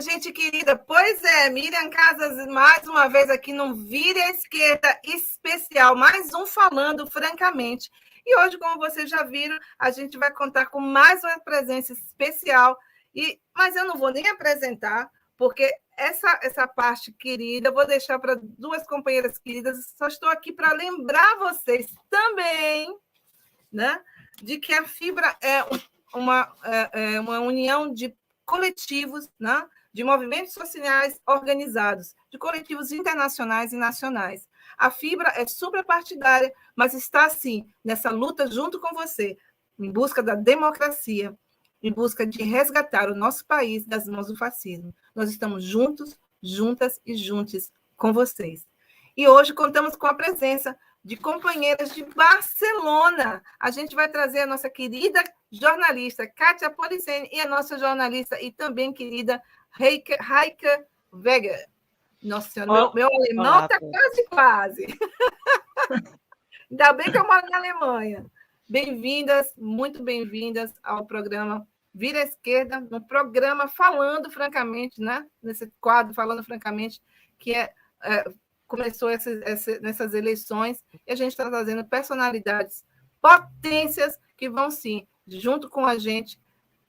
gente querida. Pois é, Miriam Casas, mais uma vez aqui no Vire à Esquerda especial, mais um falando francamente. E hoje, como vocês já viram, a gente vai contar com mais uma presença especial. Mas eu não vou nem apresentar, porque essa parte querida eu vou deixar para duas companheiras queridas. Só estou aqui para lembrar vocês também, né, de que a Fibra é uma união de coletivos, né, de movimentos sociais organizados, de coletivos internacionais e nacionais. A Fibra é suprapartidária, mas está, sim, nessa luta junto com você, em busca da democracia, em busca de resgatar o nosso país das mãos do fascismo. Nós estamos juntos, juntas e juntos com vocês. E hoje contamos com a presença de companheiras de Barcelona. A gente vai trazer a nossa querida jornalista Kátia Policeni e a nossa jornalista e também querida Heike Weger. Nossa, meu alemão está quase. Ainda bem que eu moro na Alemanha. Bem-vindas, muito bem-vindas ao programa Vira à Esquerda, no programa Falando Francamente, né? Nesse quadro Falando Francamente, que começou nessas eleições, e a gente está trazendo personalidades, potências que vão, sim, junto com a gente,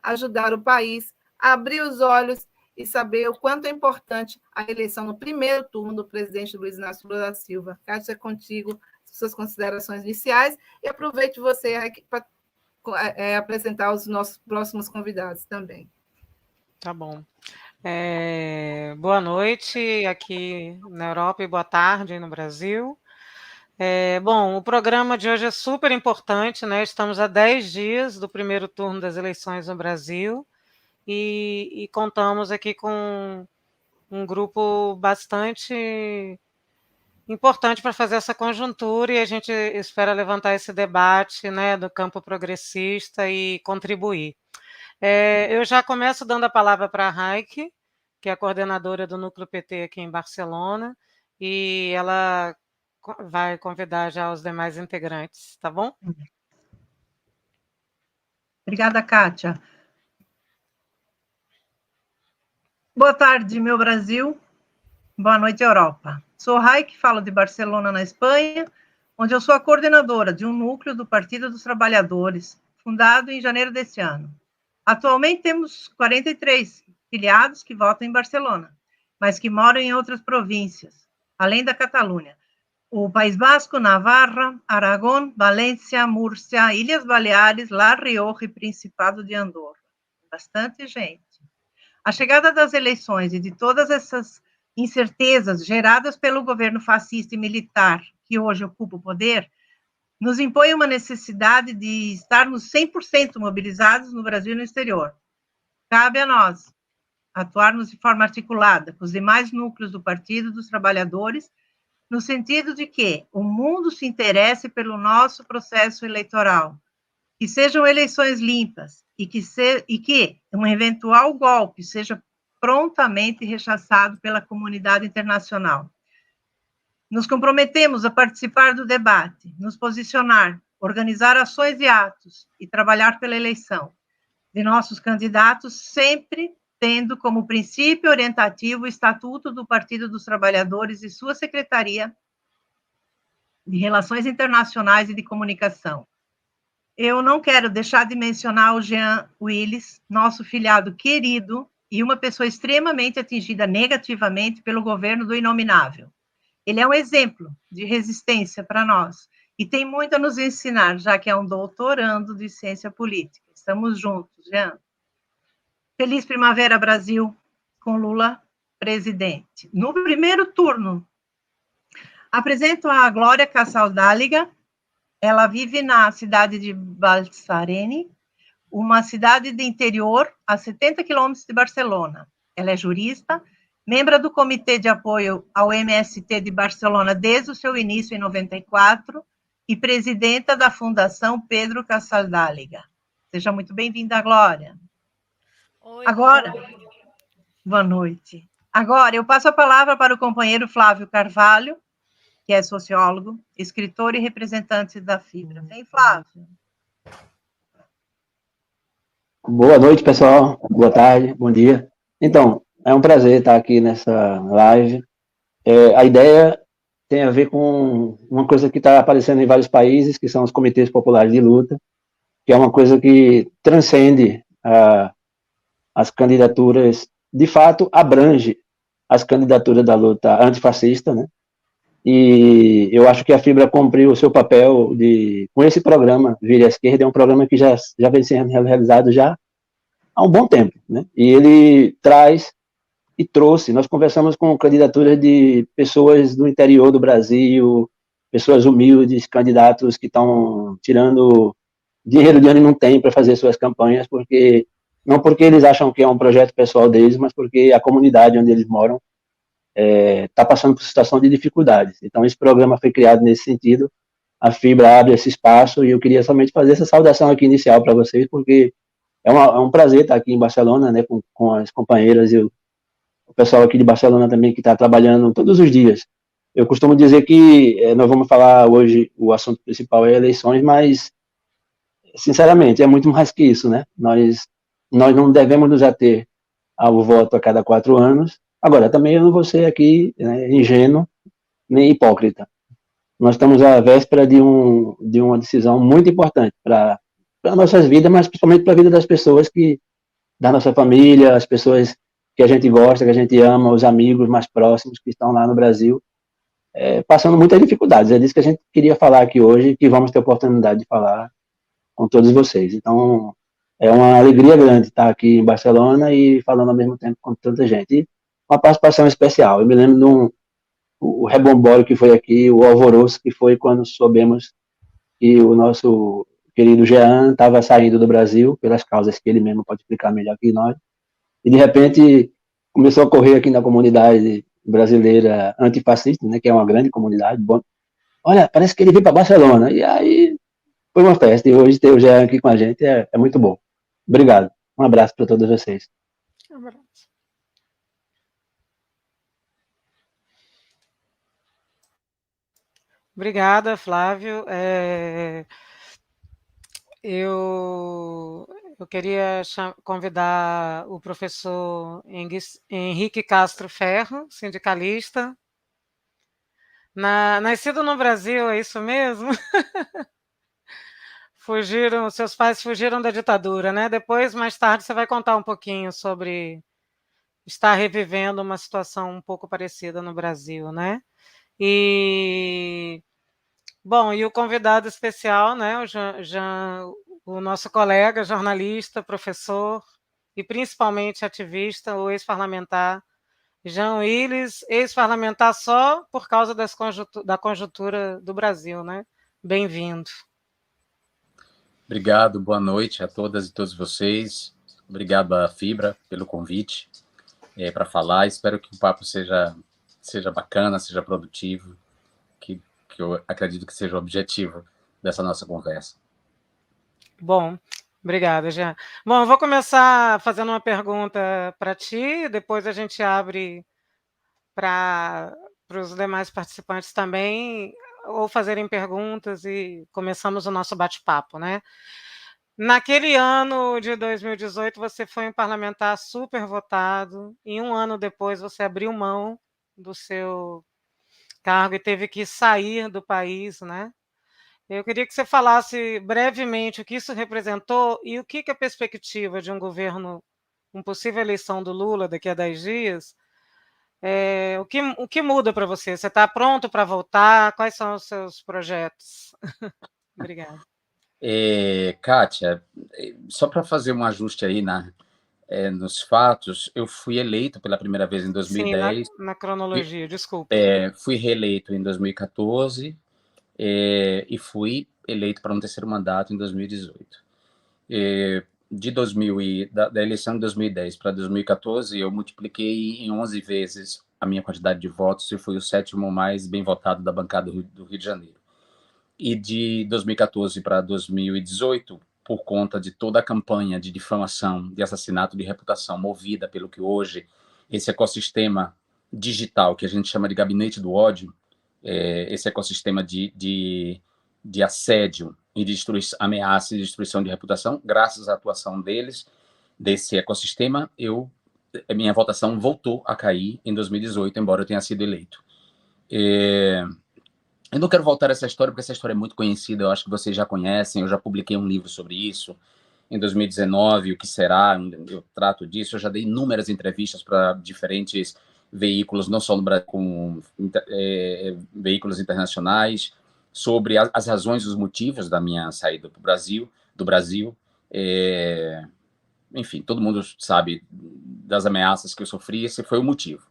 ajudar o país a abrir os olhos e saber o quanto é importante a eleição no primeiro turno do presidente Luiz Inácio Lula da Silva. Cátia, é contigo, suas considerações iniciais, e aproveite você para apresentar os nossos próximos convidados também. Tá bom. Boa noite aqui na Europa e boa tarde no Brasil. Bom, o programa de hoje é super importante, né? Estamos a 10 dias do primeiro turno das eleições no Brasil e contamos aqui com um grupo bastante importante para fazer essa conjuntura e a gente espera levantar esse debate, né, do campo progressista e contribuir. Eu já começo dando a palavra para a Heike, que é a coordenadora do Núcleo PT aqui em Barcelona, e ela vai convidar já os demais integrantes, tá bom? Obrigada, Kátia. Boa tarde, meu Brasil. Boa noite, Europa. Sou Heike, falo de Barcelona, na Espanha, onde eu sou a coordenadora de um núcleo do Partido dos Trabalhadores, fundado em janeiro deste ano. Atualmente temos 43 filiados que votam em Barcelona, mas que moram em outras províncias, além da Catalunha. O País Basco, Navarra, Aragão, Valência, Múrcia, Ilhas Baleares, La Rioja e Principado de Andorra. Bastante gente. A chegada das eleições e de todas essas incertezas geradas pelo governo fascista e militar que hoje ocupa o poder, nos impõe uma necessidade de estarmos 100% mobilizados no Brasil e no exterior. Cabe a nós atuarmos de forma articulada com os demais núcleos do Partido dos Trabalhadores, no sentido de que o mundo se interesse pelo nosso processo eleitoral, que sejam eleições limpas e que um eventual golpe seja prontamente rechaçado pela comunidade internacional. Nos comprometemos a participar do debate, nos posicionar, organizar ações e atos e trabalhar pela eleição de nossos candidatos, sempre tendo como princípio orientativo o Estatuto do Partido dos Trabalhadores e sua Secretaria de Relações Internacionais e de Comunicação. Eu não quero deixar de mencionar o Jean Willis, nosso filiado querido e uma pessoa extremamente atingida negativamente pelo governo do Inominável. Ele é um exemplo de resistência para nós e tem muito a nos ensinar, já que é um doutorando de ciência política. Estamos juntos, Jean. Feliz Primavera, Brasil, com Lula presidente. No primeiro turno, apresento a Glória Cassaldáliga. Ela vive na cidade de Balsareny, uma cidade de interior a 70 quilômetros de Barcelona. Ela é jurista, membro do Comitê de Apoio ao MST de Barcelona desde o seu início em 94 e presidenta da Fundação Pedro Cassaldáliga. Seja muito bem-vinda, Glória. Oi, agora, boa noite. Agora, eu passo a palavra para o companheiro Flávio Carvalho, que é sociólogo, escritor e representante da Fibra. Vem, Flávio. Boa noite, pessoal. Boa tarde, bom dia. Então, é um prazer estar aqui nessa live. A ideia tem a ver com uma coisa que está aparecendo em vários países, que são os comitês populares de luta, que é uma coisa que transcende as candidaturas, de fato, abrange as candidaturas da luta antifascista, né? E eu acho que a Fibra cumpriu o seu papel com esse programa, Vire à Esquerda, é um programa que já vem sendo realizado já há um bom tempo, né? E ele traz e trouxe, nós conversamos com candidaturas de pessoas do interior do Brasil, pessoas humildes, candidatos que estão tirando dinheiro de onde não tem para fazer suas campanhas, não porque eles acham que é um projeto pessoal deles, mas porque a comunidade onde eles moram está passando por situação de dificuldades. Então, esse programa foi criado nesse sentido, a Fibra abre esse espaço, e eu queria somente fazer essa saudação aqui inicial para vocês, porque é um prazer estar aqui em Barcelona, né, com as companheiras e o pessoal aqui de Barcelona também, que está trabalhando todos os dias. Eu costumo dizer que nós vamos falar hoje, o assunto principal é eleições, mas, sinceramente, é muito mais que isso, né? Nós não devemos nos ater ao voto a cada 4 anos. Agora, também eu não vou ser aqui, né, ingênuo nem hipócrita. Nós estamos à véspera de uma decisão muito importante para nossas vidas, mas principalmente para a vida das pessoas da nossa família, as pessoas que a gente gosta, que a gente ama, os amigos mais próximos que estão lá no Brasil, passando muitas dificuldades. É disso que a gente queria falar aqui hoje, que vamos ter oportunidade de falar com todos vocês. Então, é uma alegria grande estar aqui em Barcelona e falando ao mesmo tempo com tanta gente. E uma participação especial. Eu me lembro o rebombório que foi aqui, o alvoroço que foi quando soubemos que o nosso querido Jean estava saindo do Brasil, pelas causas que ele mesmo pode explicar melhor que nós. E, de repente, começou a correr aqui na comunidade brasileira antifascista, né, que é uma grande comunidade. Bom, olha, parece que ele veio para Barcelona. E aí foi uma festa. E hoje ter o Jean aqui com a gente é muito bom. Obrigado. Um abraço para todos vocês. Um abraço. Obrigada, Flávio. Eu queria convidar o professor Henrique Castro Ferro, sindicalista. Nascido no Brasil, é isso mesmo? Seus pais fugiram da ditadura, né? Depois, mais tarde, você vai contar um pouquinho sobre estar revivendo uma situação um pouco parecida no Brasil, né? Bom, e o convidado especial, né, o nosso colega, jornalista, professor e principalmente ativista, o ex-parlamentar Jean Willis, ex-parlamentar só por causa da conjuntura do Brasil, né? Bem-vindo. Obrigado, boa noite a todas e todos vocês. Obrigado à Fibra pelo convite para falar. Espero que o papo seja bacana, seja produtivo, que eu acredito que seja o objetivo dessa nossa conversa. Bom, obrigada, Jean. Bom, eu vou começar fazendo uma pergunta para ti, depois a gente abre para os demais participantes também, ou fazerem perguntas e começamos o nosso bate-papo, né? Naquele ano de 2018, você foi um parlamentar super votado, e um ano depois você abriu mão do seu cargo e teve que sair do país, né? Eu queria que você falasse brevemente o que isso representou e o que a perspectiva de um governo, uma possível eleição do Lula daqui a 10 dias, o que muda para você? Você está pronto para voltar? Quais são os seus projetos? Obrigada. Kátia, só para fazer um ajuste aí nos fatos, eu fui eleito pela primeira vez em 2010. Sim, na cronologia, desculpa. Fui reeleito em 2014 e fui eleito para um terceiro mandato em 2018. Da eleição de 2010 para 2014, eu multipliquei em 11 vezes a minha quantidade de votos e fui o 7º mais bem votado da bancada do Rio de Janeiro. E de 2014 para 2018, por conta de toda a campanha de difamação, de assassinato de reputação movida pelo que hoje esse ecossistema digital, que a gente chama de gabinete do ódio, esse ecossistema de assédio e de ameaça e destruição de reputação, graças à atuação desse ecossistema, eu minha votação voltou a cair em 2018, embora eu tenha sido eleito. Eu não quero voltar a essa história, porque essa história é muito conhecida, eu acho que vocês já conhecem, eu já publiquei um livro sobre isso, em 2019, O Que Será, eu trato disso, eu já dei inúmeras entrevistas para diferentes veículos, não só no Brasil, com veículos internacionais, sobre as razões e os motivos da minha saída do Brasil. Enfim, todo mundo sabe das ameaças que eu sofri, esse foi o motivo.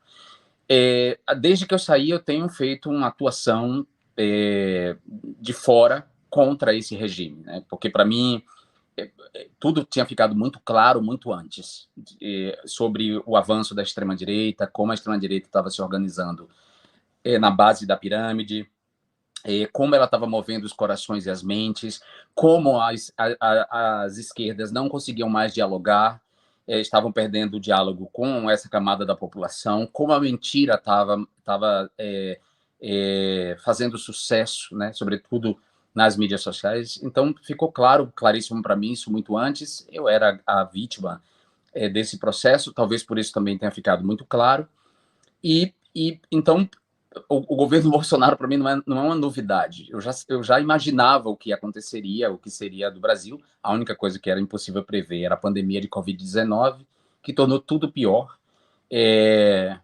Desde que eu saí, eu tenho feito uma atuação de fora contra esse regime, né? Porque, para mim, tudo tinha ficado muito claro muito antes sobre o avanço da extrema-direita, como a extrema-direita estava se organizando na base da pirâmide, como ela estava movendo os corações e as mentes, como as esquerdas não conseguiam mais dialogar, estavam perdendo o diálogo com essa camada da população, como a mentira estava fazendo sucesso, né, sobretudo nas mídias sociais. Então, ficou claríssimo para mim isso muito antes. Eu era a vítima desse processo, talvez por isso também tenha ficado muito claro. Então, o governo Bolsonaro, para mim, não é uma novidade. Eu já imaginava o que aconteceria, o que seria do Brasil. A única coisa que era impossível prever era a pandemia de Covid-19, que tornou tudo pior,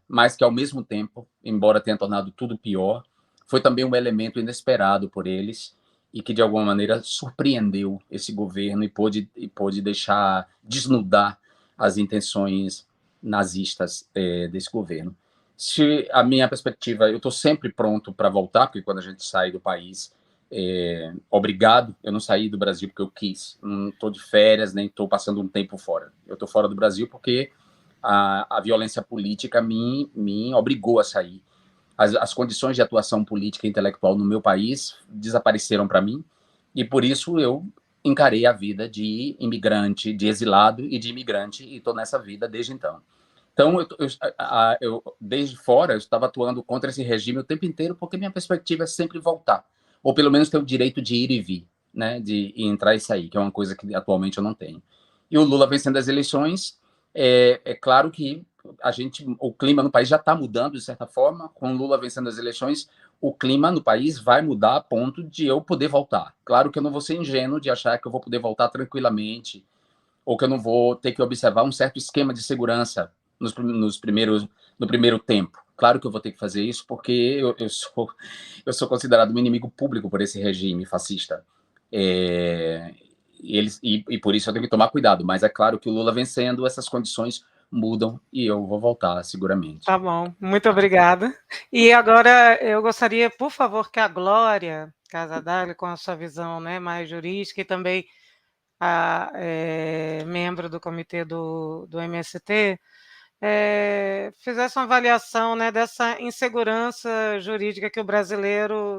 mas que, ao mesmo tempo, embora tenha tornado tudo pior, foi também um elemento inesperado por eles e que, de alguma maneira, surpreendeu esse governo e pôde deixar desnudar as intenções nazistas desse governo. Se a minha perspectiva, eu estou sempre pronto para voltar, porque quando a gente sai do país, obrigado, eu não saí do Brasil porque eu quis, não estou de férias, nem estou passando um tempo fora. Eu estou fora do Brasil porque a violência política me obrigou a sair. As condições de atuação política e intelectual no meu país desapareceram para mim, e por isso eu encarei a vida de imigrante, de exilado e de imigrante, e estou nessa vida desde então. Então, eu desde fora, eu estava atuando contra esse regime o tempo inteiro, porque minha perspectiva é sempre voltar, ou pelo menos ter o direito de ir e vir, né, de entrar e sair, que é uma coisa que atualmente eu não tenho. E o Lula vencendo as eleições, é claro que o clima no país já está mudando, de certa forma. Com o Lula vencendo as eleições, o clima no país vai mudar a ponto de eu poder voltar. Claro que eu não vou ser ingênuo de achar que eu vou poder voltar tranquilamente, ou que eu não vou ter que observar um certo esquema de segurança no primeiro tempo. Claro que eu vou ter que fazer isso, porque eu sou considerado um inimigo público por esse regime fascista. E por isso eu tenho que tomar cuidado. Mas é claro que o Lula vencendo, essas condições mudam e eu vou voltar, seguramente. Tá bom, muito obrigada. E agora eu gostaria, por favor, que a Glória Casadaglia, com a sua visão, né, mais jurídica, e também membro do comitê do MST, fizesse uma avaliação, né, dessa insegurança jurídica que o brasileiro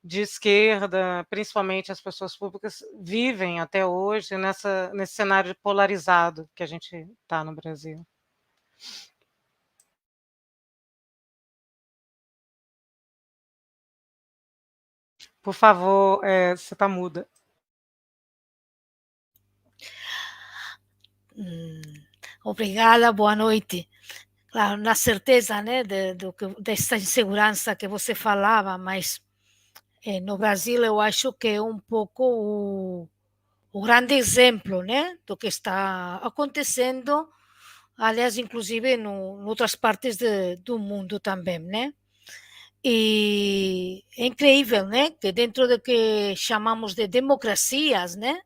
de esquerda, principalmente as pessoas públicas, vivem até hoje nesse cenário polarizado que a gente está no Brasil. Por favor, você está muda. Obrigada, boa noite. Claro, na certeza, né, dessa insegurança que você falava, mas no Brasil eu acho que é um pouco o grande exemplo, né, do que está acontecendo, aliás, inclusive em outras partes do mundo também, né? E é incrível, né, que dentro do que chamamos de democracias, né,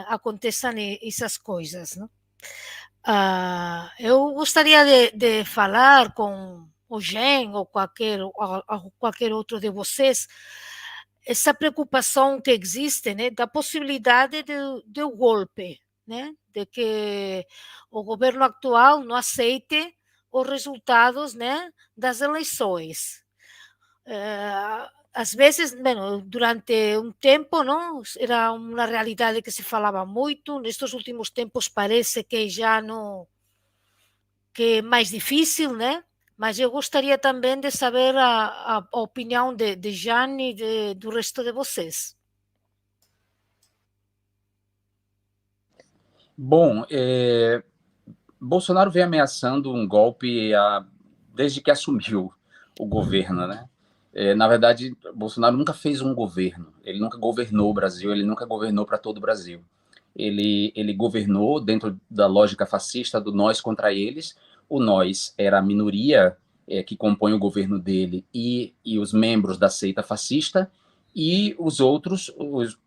aconteçam essas coisas, né? Eu gostaria de falar com o Jean ou qualquer outro de vocês essa preocupação que existe, né, da possibilidade de golpe, né, de que o governo atual não aceite os resultados, né, das eleições. Às vezes, bueno, durante um tempo, não, era uma realidade que se falava muito, nestes últimos tempos parece que já não, que é mais difícil, né? Mas eu gostaria também de saber a opinião de Jane e do resto de vocês. Bom, Bolsonaro vem ameaçando um golpe desde que assumiu o governo, né? Na verdade, Bolsonaro nunca fez um governo, ele nunca governou o Brasil, ele nunca governou para todo o Brasil. Ele governou dentro da lógica fascista do nós contra eles. O nós era a minoria que compõe o governo dele e os membros da seita fascista, e os outros,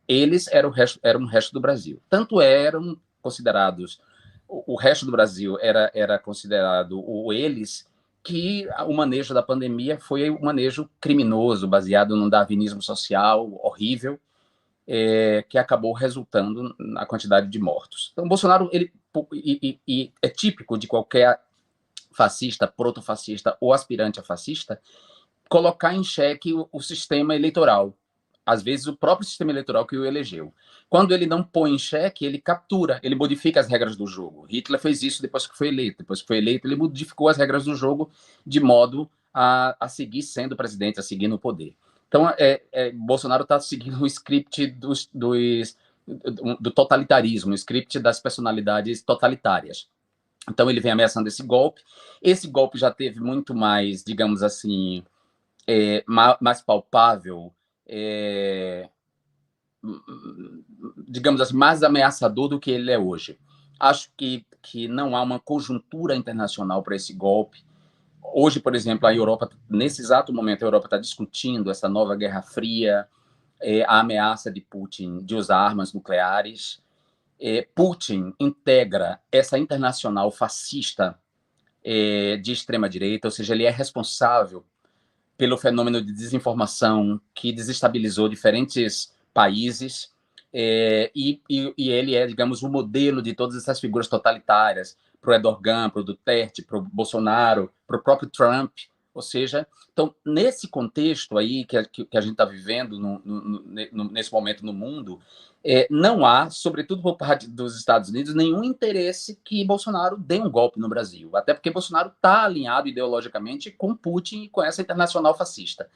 eles eram o resto do Brasil. Tanto eram considerados, o resto do Brasil era considerado eles, que o manejo da pandemia foi um manejo criminoso, baseado num darwinismo social horrível, que acabou resultando na quantidade de mortos. Então, Bolsonaro e é típico de qualquer fascista, protofascista ou aspirante a fascista colocar em xeque o sistema eleitoral. Às vezes, o próprio sistema eleitoral que o elegeu. Quando ele não põe em xeque, ele captura, ele modifica as regras do jogo. Hitler fez isso depois que foi eleito. Depois que foi eleito, ele modificou as regras do jogo de modo a seguir sendo presidente, a seguir no poder. Então, Bolsonaro está seguindo o script do totalitarismo, o script das personalidades totalitárias. Então, ele vem ameaçando esse golpe. Esse golpe já teve muito mais, digamos assim, mais palpável, digamos assim, mais ameaçador do que ele é hoje. Acho que não há uma conjuntura internacional para esse golpe. Hoje, por exemplo, a Europa, nesse exato momento, a Europa está discutindo essa nova Guerra Fria, a ameaça de Putin de usar armas nucleares. Putin integra essa internacional fascista de extrema-direita, ou seja, ele é responsável pelo fenômeno de desinformação que desestabilizou diferentes países, e ele é, digamos, o modelo de todas essas figuras totalitárias, para o Erdogan, para o Duterte, para o Bolsonaro, para o próprio Trump. Ou seja, então, nesse contexto aí que a gente está vivendo nesse momento no mundo, não há, sobretudo por parte dos Estados Unidos, nenhum interesse que Bolsonaro dê um golpe no Brasil, até porque Bolsonaro está alinhado ideologicamente com Putin e com essa internacional fascista.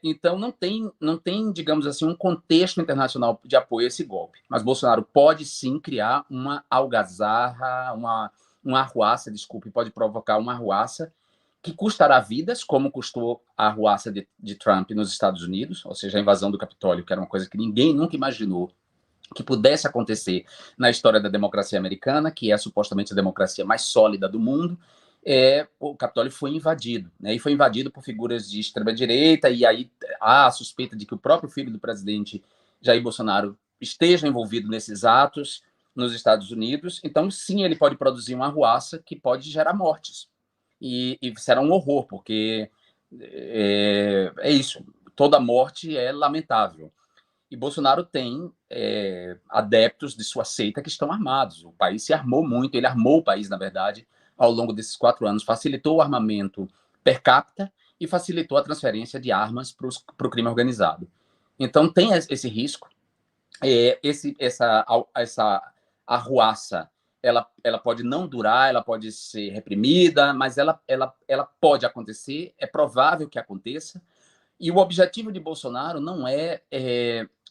Então, não tem, digamos assim, um contexto internacional de apoio a esse golpe. Mas Bolsonaro pode, sim, criar uma algazarra, uma arruaça, pode provocar uma arruaça que custará vidas, como custou a arruaça de Trump nos Estados Unidos, ou seja, a invasão do Capitólio, que era uma coisa que ninguém nunca imaginou que pudesse acontecer na história da democracia americana, que é supostamente a democracia mais sólida do mundo. O Capitólio foi invadido, né? E foi invadido por figuras de extrema-direita, e aí há a suspeita de que o próprio filho do presidente Jair Bolsonaro esteja envolvido nesses atos nos Estados Unidos. Então, sim, ele pode produzir uma arruaça que pode gerar mortes. E será um horror, porque é isso, toda morte é lamentável. E Bolsonaro tem adeptos de sua seita que estão armados. O país se armou muito, ele armou o país, na verdade, ao longo desses 4 anos, facilitou o armamento per capita e facilitou a transferência de armas para o crime organizado. Então, tem esse risco. Essa arruaça, ela pode não durar, ela pode ser reprimida, mas ela pode acontecer, é provável que aconteça. E o objetivo de Bolsonaro não é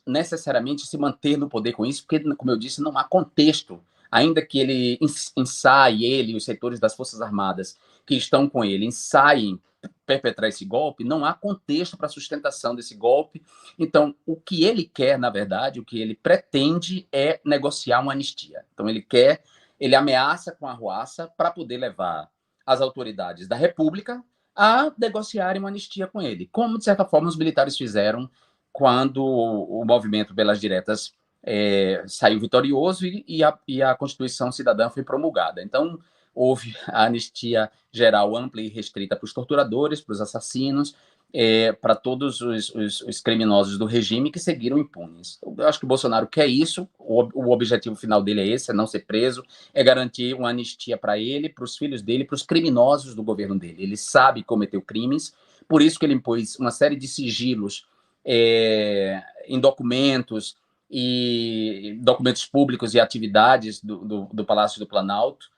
necessariamente se manter no poder com isso, porque, como eu disse, não há contexto. Ainda que ele ensaie, ele e os setores das Forças Armadas que estão com ele ensaiem perpetrar esse golpe, não há contexto para a sustentação desse golpe. Então, o que ele quer, na verdade, o que ele pretende é negociar uma anistia. Então, ele ameaça com a arruaça para poder levar as autoridades da República a negociarem uma anistia com ele, como, de certa forma, os militares fizeram quando o movimento pelas diretas saiu vitorioso e a Constituição Cidadã foi promulgada. Então, houve a anistia geral ampla e restrita para os torturadores, para os assassinos, para todos os criminosos do regime que seguiram impunes. Eu acho que o Bolsonaro quer isso, o objetivo final dele é esse, é não ser preso, é garantir uma anistia para ele, para os filhos dele, para os criminosos do governo dele. Ele sabe que cometeu crimes, por isso que ele impôs uma série de sigilos em documentos e documentos públicos e atividades do Palácio do Planalto.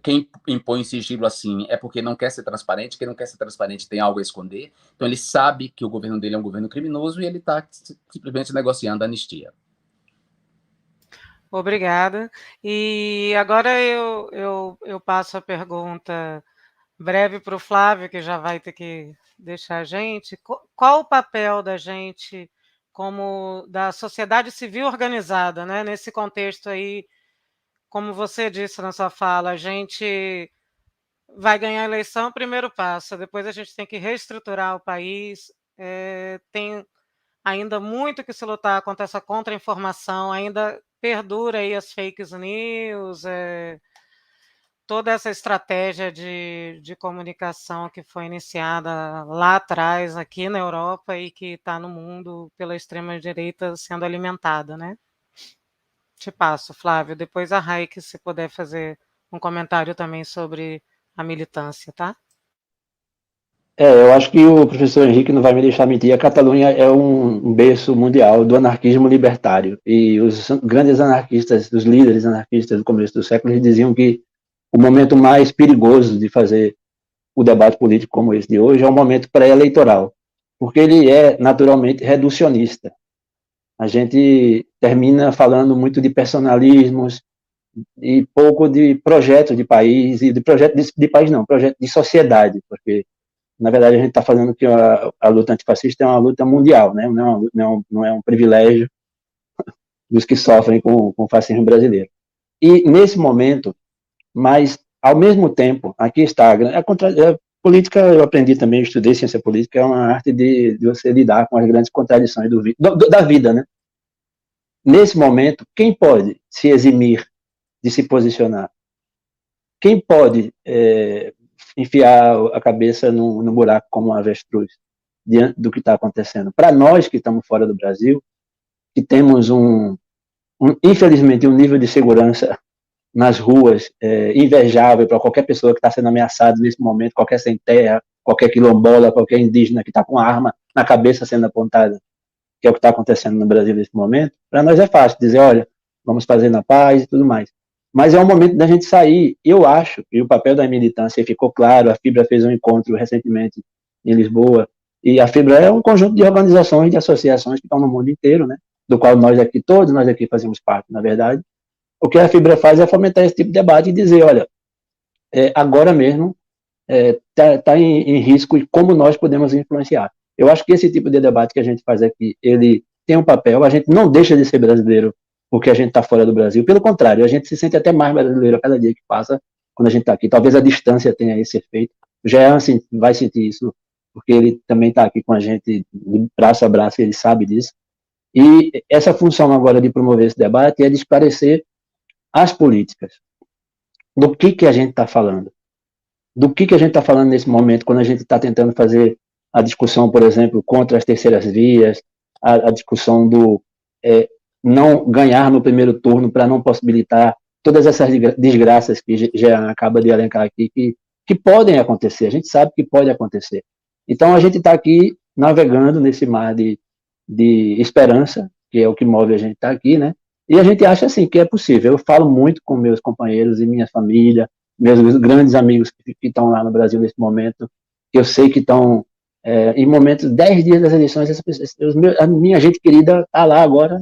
Quem impõe sigilo assim é porque não quer ser transparente. Quem não quer ser transparente tem algo a esconder. Então ele sabe que o governo dele é um governo criminoso e ele está simplesmente negociando a anistia. Obrigada. E agora eu passo a pergunta breve para o Flávio, que já vai ter que deixar a gente. Qual o papel da gente como da sociedade civil organizada, né? Nesse contexto aí, como você disse na sua fala, a gente vai ganhar a eleição, primeiro passo, depois a gente tem que reestruturar o país, tem ainda muito que se lutar contra essa contra-informação, ainda perdura aí as fake news, toda essa estratégia de comunicação que foi iniciada lá atrás, aqui na Europa, e que está no mundo pela extrema-direita sendo alimentada, né? Te passo, Flávio. Depois a Raik, se puder fazer um comentário também sobre a militância, tá? Eu acho que o professor Henrique não vai me deixar mentir. A Catalunha é um berço mundial do anarquismo libertário. E os grandes anarquistas, os líderes anarquistas do começo do século, eles diziam que o momento mais perigoso de fazer o debate político como esse de hoje é o momento pré-eleitoral, porque ele é naturalmente reducionista. A gente termina falando muito de personalismos e pouco de projeto de país, e de projeto de país não, projeto de sociedade, porque na verdade a gente está falando que a luta antifascista é uma luta mundial, né? Não é um privilégio dos que sofrem com o fascismo brasileiro. E nesse momento, mas ao mesmo tempo, aqui está a política. Eu aprendi também, estudei ciência política, é uma arte de você lidar com as grandes contradições da vida, né? Nesse momento, quem pode se eximir de se posicionar? Quem pode enfiar a cabeça no buraco como um avestruz diante do que está acontecendo? Para nós que estamos fora do Brasil, que temos infelizmente, um nível de segurança nas ruas invejável para qualquer pessoa que está sendo ameaçada nesse momento, qualquer sem terra, qualquer quilombola, qualquer indígena que está com a arma na cabeça sendo apontada, que é o que está acontecendo no Brasil nesse momento. Para nós é fácil dizer, olha, vamos fazer na paz e tudo mais. Mas é um momento da gente sair. Eu acho, e o papel da militância ficou claro, a FIBRA fez um encontro recentemente em Lisboa, e a FIBRA é um conjunto de organizações, de associações que estão no mundo inteiro, né? Do qual todos nós aqui fazemos parte, na verdade. O que a FIBRA faz é fomentar esse tipo de debate e dizer, olha, agora mesmo está em risco e como nós podemos influenciar. Eu acho que esse tipo de debate que a gente faz aqui, ele tem um papel, a gente não deixa de ser brasileiro porque a gente está fora do Brasil, pelo contrário, a gente se sente até mais brasileiro a cada dia que passa quando a gente está aqui. Talvez a distância tenha esse efeito. O Jean vai sentir isso, porque ele também está aqui com a gente de braço a braço, ele sabe disso. E essa função agora de promover esse debate é de esclarecer as políticas. Do que a gente está falando? Do que a gente está falando nesse momento, quando a gente está tentando fazer a discussão, por exemplo, contra as terceiras vias, a discussão do não ganhar no primeiro turno para não possibilitar todas essas desgraças que já acaba de elencar aqui, que podem acontecer, a gente sabe que pode acontecer. Então, a gente está aqui navegando nesse mar de esperança, que é o que move a gente estar aqui, né? E a gente acha, assim, que é possível. Eu falo muito com meus companheiros e minha família, meus grandes amigos que estão lá no Brasil nesse momento, que eu sei que estão em momentos, 10 dias das eleições, a minha gente querida está lá agora,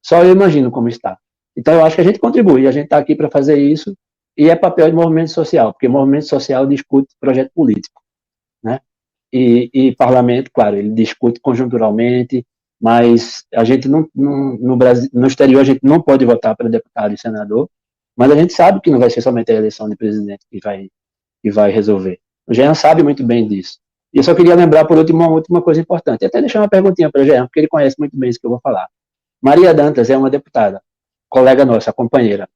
só eu imagino como está. Então, eu acho que a gente contribui, a gente está aqui para fazer isso, e é papel de movimento social, porque movimento social discute projeto político, né? E parlamento, claro, ele discute conjunturalmente, mas a gente no Brasil, no exterior, a gente não pode votar para deputado e senador, mas a gente sabe que não vai ser somente a eleição de presidente que vai resolver. O Jean sabe muito bem disso. E eu só queria lembrar, por último, uma última coisa importante, até deixar uma perguntinha para o Jean, porque ele conhece muito bem isso que eu vou falar. Maria Dantas é uma deputada, colega nossa, companheira.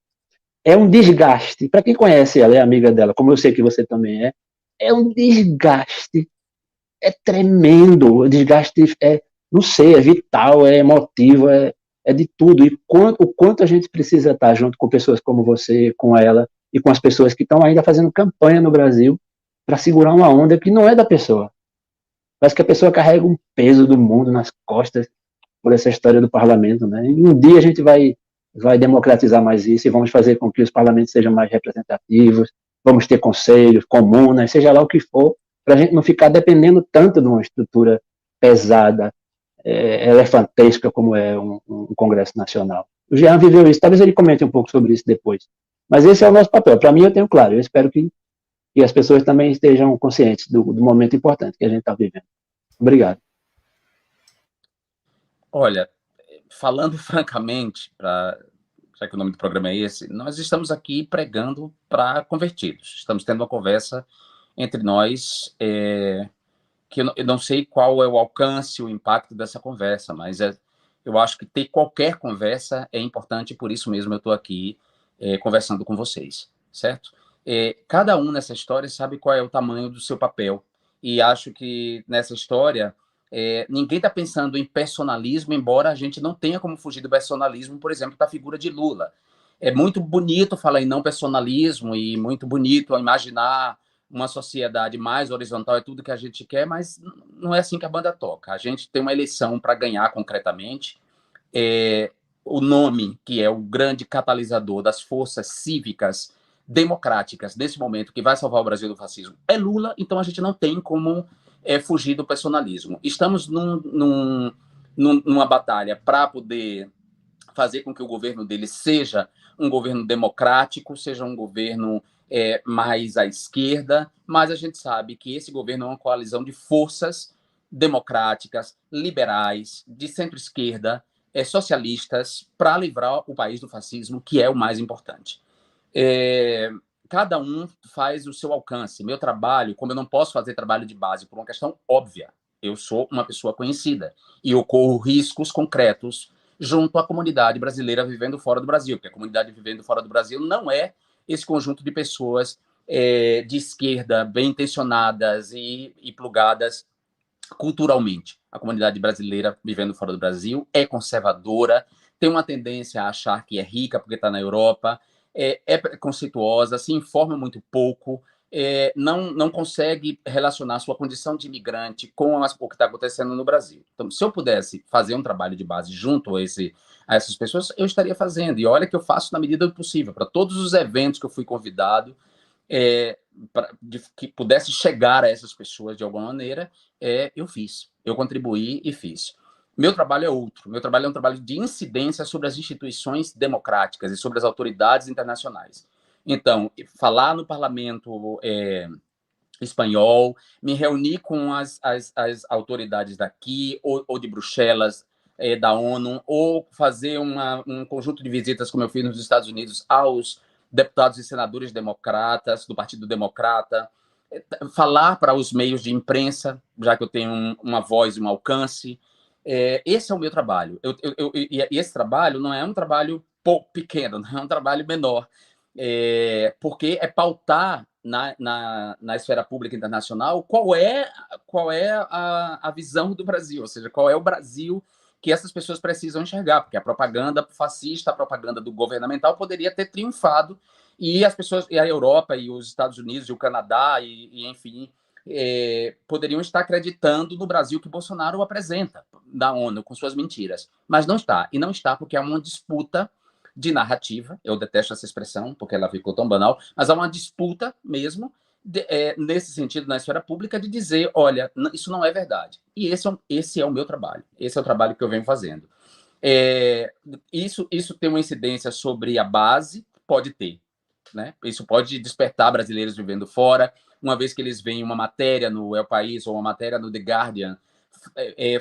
É um desgaste, para quem conhece ela, é amiga dela, como eu sei que você também é um desgaste, é tremendo, o desgaste não sei, é vital, é emotivo, é de tudo. E o quanto a gente precisa estar junto com pessoas como você, com ela, e com as pessoas que estão ainda fazendo campanha no Brasil para segurar uma onda que não é da pessoa. Parece que a pessoa carrega um peso do mundo nas costas por essa história do parlamento, né? E um dia a gente vai democratizar mais isso e vamos fazer com que os parlamentos sejam mais representativos, vamos ter conselhos, comunas, seja lá o que for, para a gente não ficar dependendo tanto de uma estrutura pesada, elefantesca como é um Congresso Nacional. O Jean viveu isso, talvez ele comente um pouco sobre isso depois. Mas esse é o nosso papel. Para mim, eu tenho claro. Eu espero que as pessoas também estejam conscientes do momento importante que a gente está vivendo. Obrigado. Olha, falando francamente, já que o nome do programa é esse, nós estamos aqui pregando para convertidos. Estamos tendo uma conversa entre nós, que eu não sei qual é o alcance, o impacto dessa conversa, mas eu acho que ter qualquer conversa é importante, por isso mesmo eu estou aqui conversando com vocês, certo? Cada um nessa história sabe qual é o tamanho do seu papel, e acho que nessa história ninguém está pensando em personalismo, embora a gente não tenha como fugir do personalismo, por exemplo, da figura de Lula. É muito bonito falar em não personalismo e muito bonito imaginar uma sociedade mais horizontal, é tudo que a gente quer, mas não é assim que a banda toca. A gente tem uma eleição para ganhar concretamente. O nome, que é o grande catalisador das forças cívicas democráticas nesse momento, que vai salvar o Brasil do fascismo, é Lula, então a gente não tem como fugir do personalismo. Estamos numa batalha para poder fazer com que o governo dele seja um governo democrático, seja um governo mais à esquerda, mas a gente sabe que esse governo é uma coalizão de forças democráticas, liberais, de centro-esquerda, socialistas, para livrar o país do fascismo, que é o mais importante. Cada um faz o seu alcance. Meu trabalho, como eu não posso fazer trabalho de base por uma questão óbvia, eu sou uma pessoa conhecida e eu corro riscos concretos junto à comunidade brasileira vivendo fora do Brasil, porque a comunidade vivendo fora do Brasil não é esse conjunto de pessoas de esquerda, bem intencionadas e plugadas culturalmente. A comunidade brasileira vivendo fora do Brasil é conservadora, tem uma tendência a achar que é rica porque está na Europa, é preconceituosa, se informa muito pouco, não consegue relacionar sua condição de imigrante com o que está acontecendo no Brasil. Então, se eu pudesse fazer um trabalho de base junto a essas pessoas, eu estaria fazendo. E olha que eu faço na medida do possível. Para todos os eventos que eu fui convidado, que pudesse chegar a essas pessoas de alguma maneira, eu fiz. Eu contribuí e fiz. Meu trabalho é outro. Meu trabalho é um trabalho de incidência sobre as instituições democráticas e sobre as autoridades internacionais. Então, falar no parlamento espanhol, me reunir com as autoridades daqui, ou de Bruxelas, da ONU, ou fazer um conjunto de visitas, como eu fiz nos Estados Unidos, aos deputados e senadores democratas, do Partido Democrata, falar para os meios de imprensa, já que eu tenho uma voz e um alcance. Esse é o meu trabalho. E esse trabalho não é um trabalho pequeno, não é um trabalho menor, porque é pautar na esfera pública internacional qual é a visão do Brasil, ou seja, qual é o Brasil que essas pessoas precisam enxergar, porque a propaganda fascista, a propaganda do governamental poderia ter triunfado e as pessoas, e a Europa, e os Estados Unidos, e o Canadá, e enfim, poderiam estar acreditando no Brasil que Bolsonaro apresenta da ONU com suas mentiras, mas não está, e não está porque há uma disputa de narrativa, eu detesto essa expressão porque ela ficou tão banal, mas há uma disputa mesmo nesse sentido na esfera pública de dizer, olha, isso não é verdade, e esse é o meu trabalho, esse é o trabalho que eu venho fazendo. Isso tem uma incidência sobre a base? Pode ter, né? Isso pode despertar brasileiros vivendo fora, uma vez que eles veem uma matéria no El País ou uma matéria no The Guardian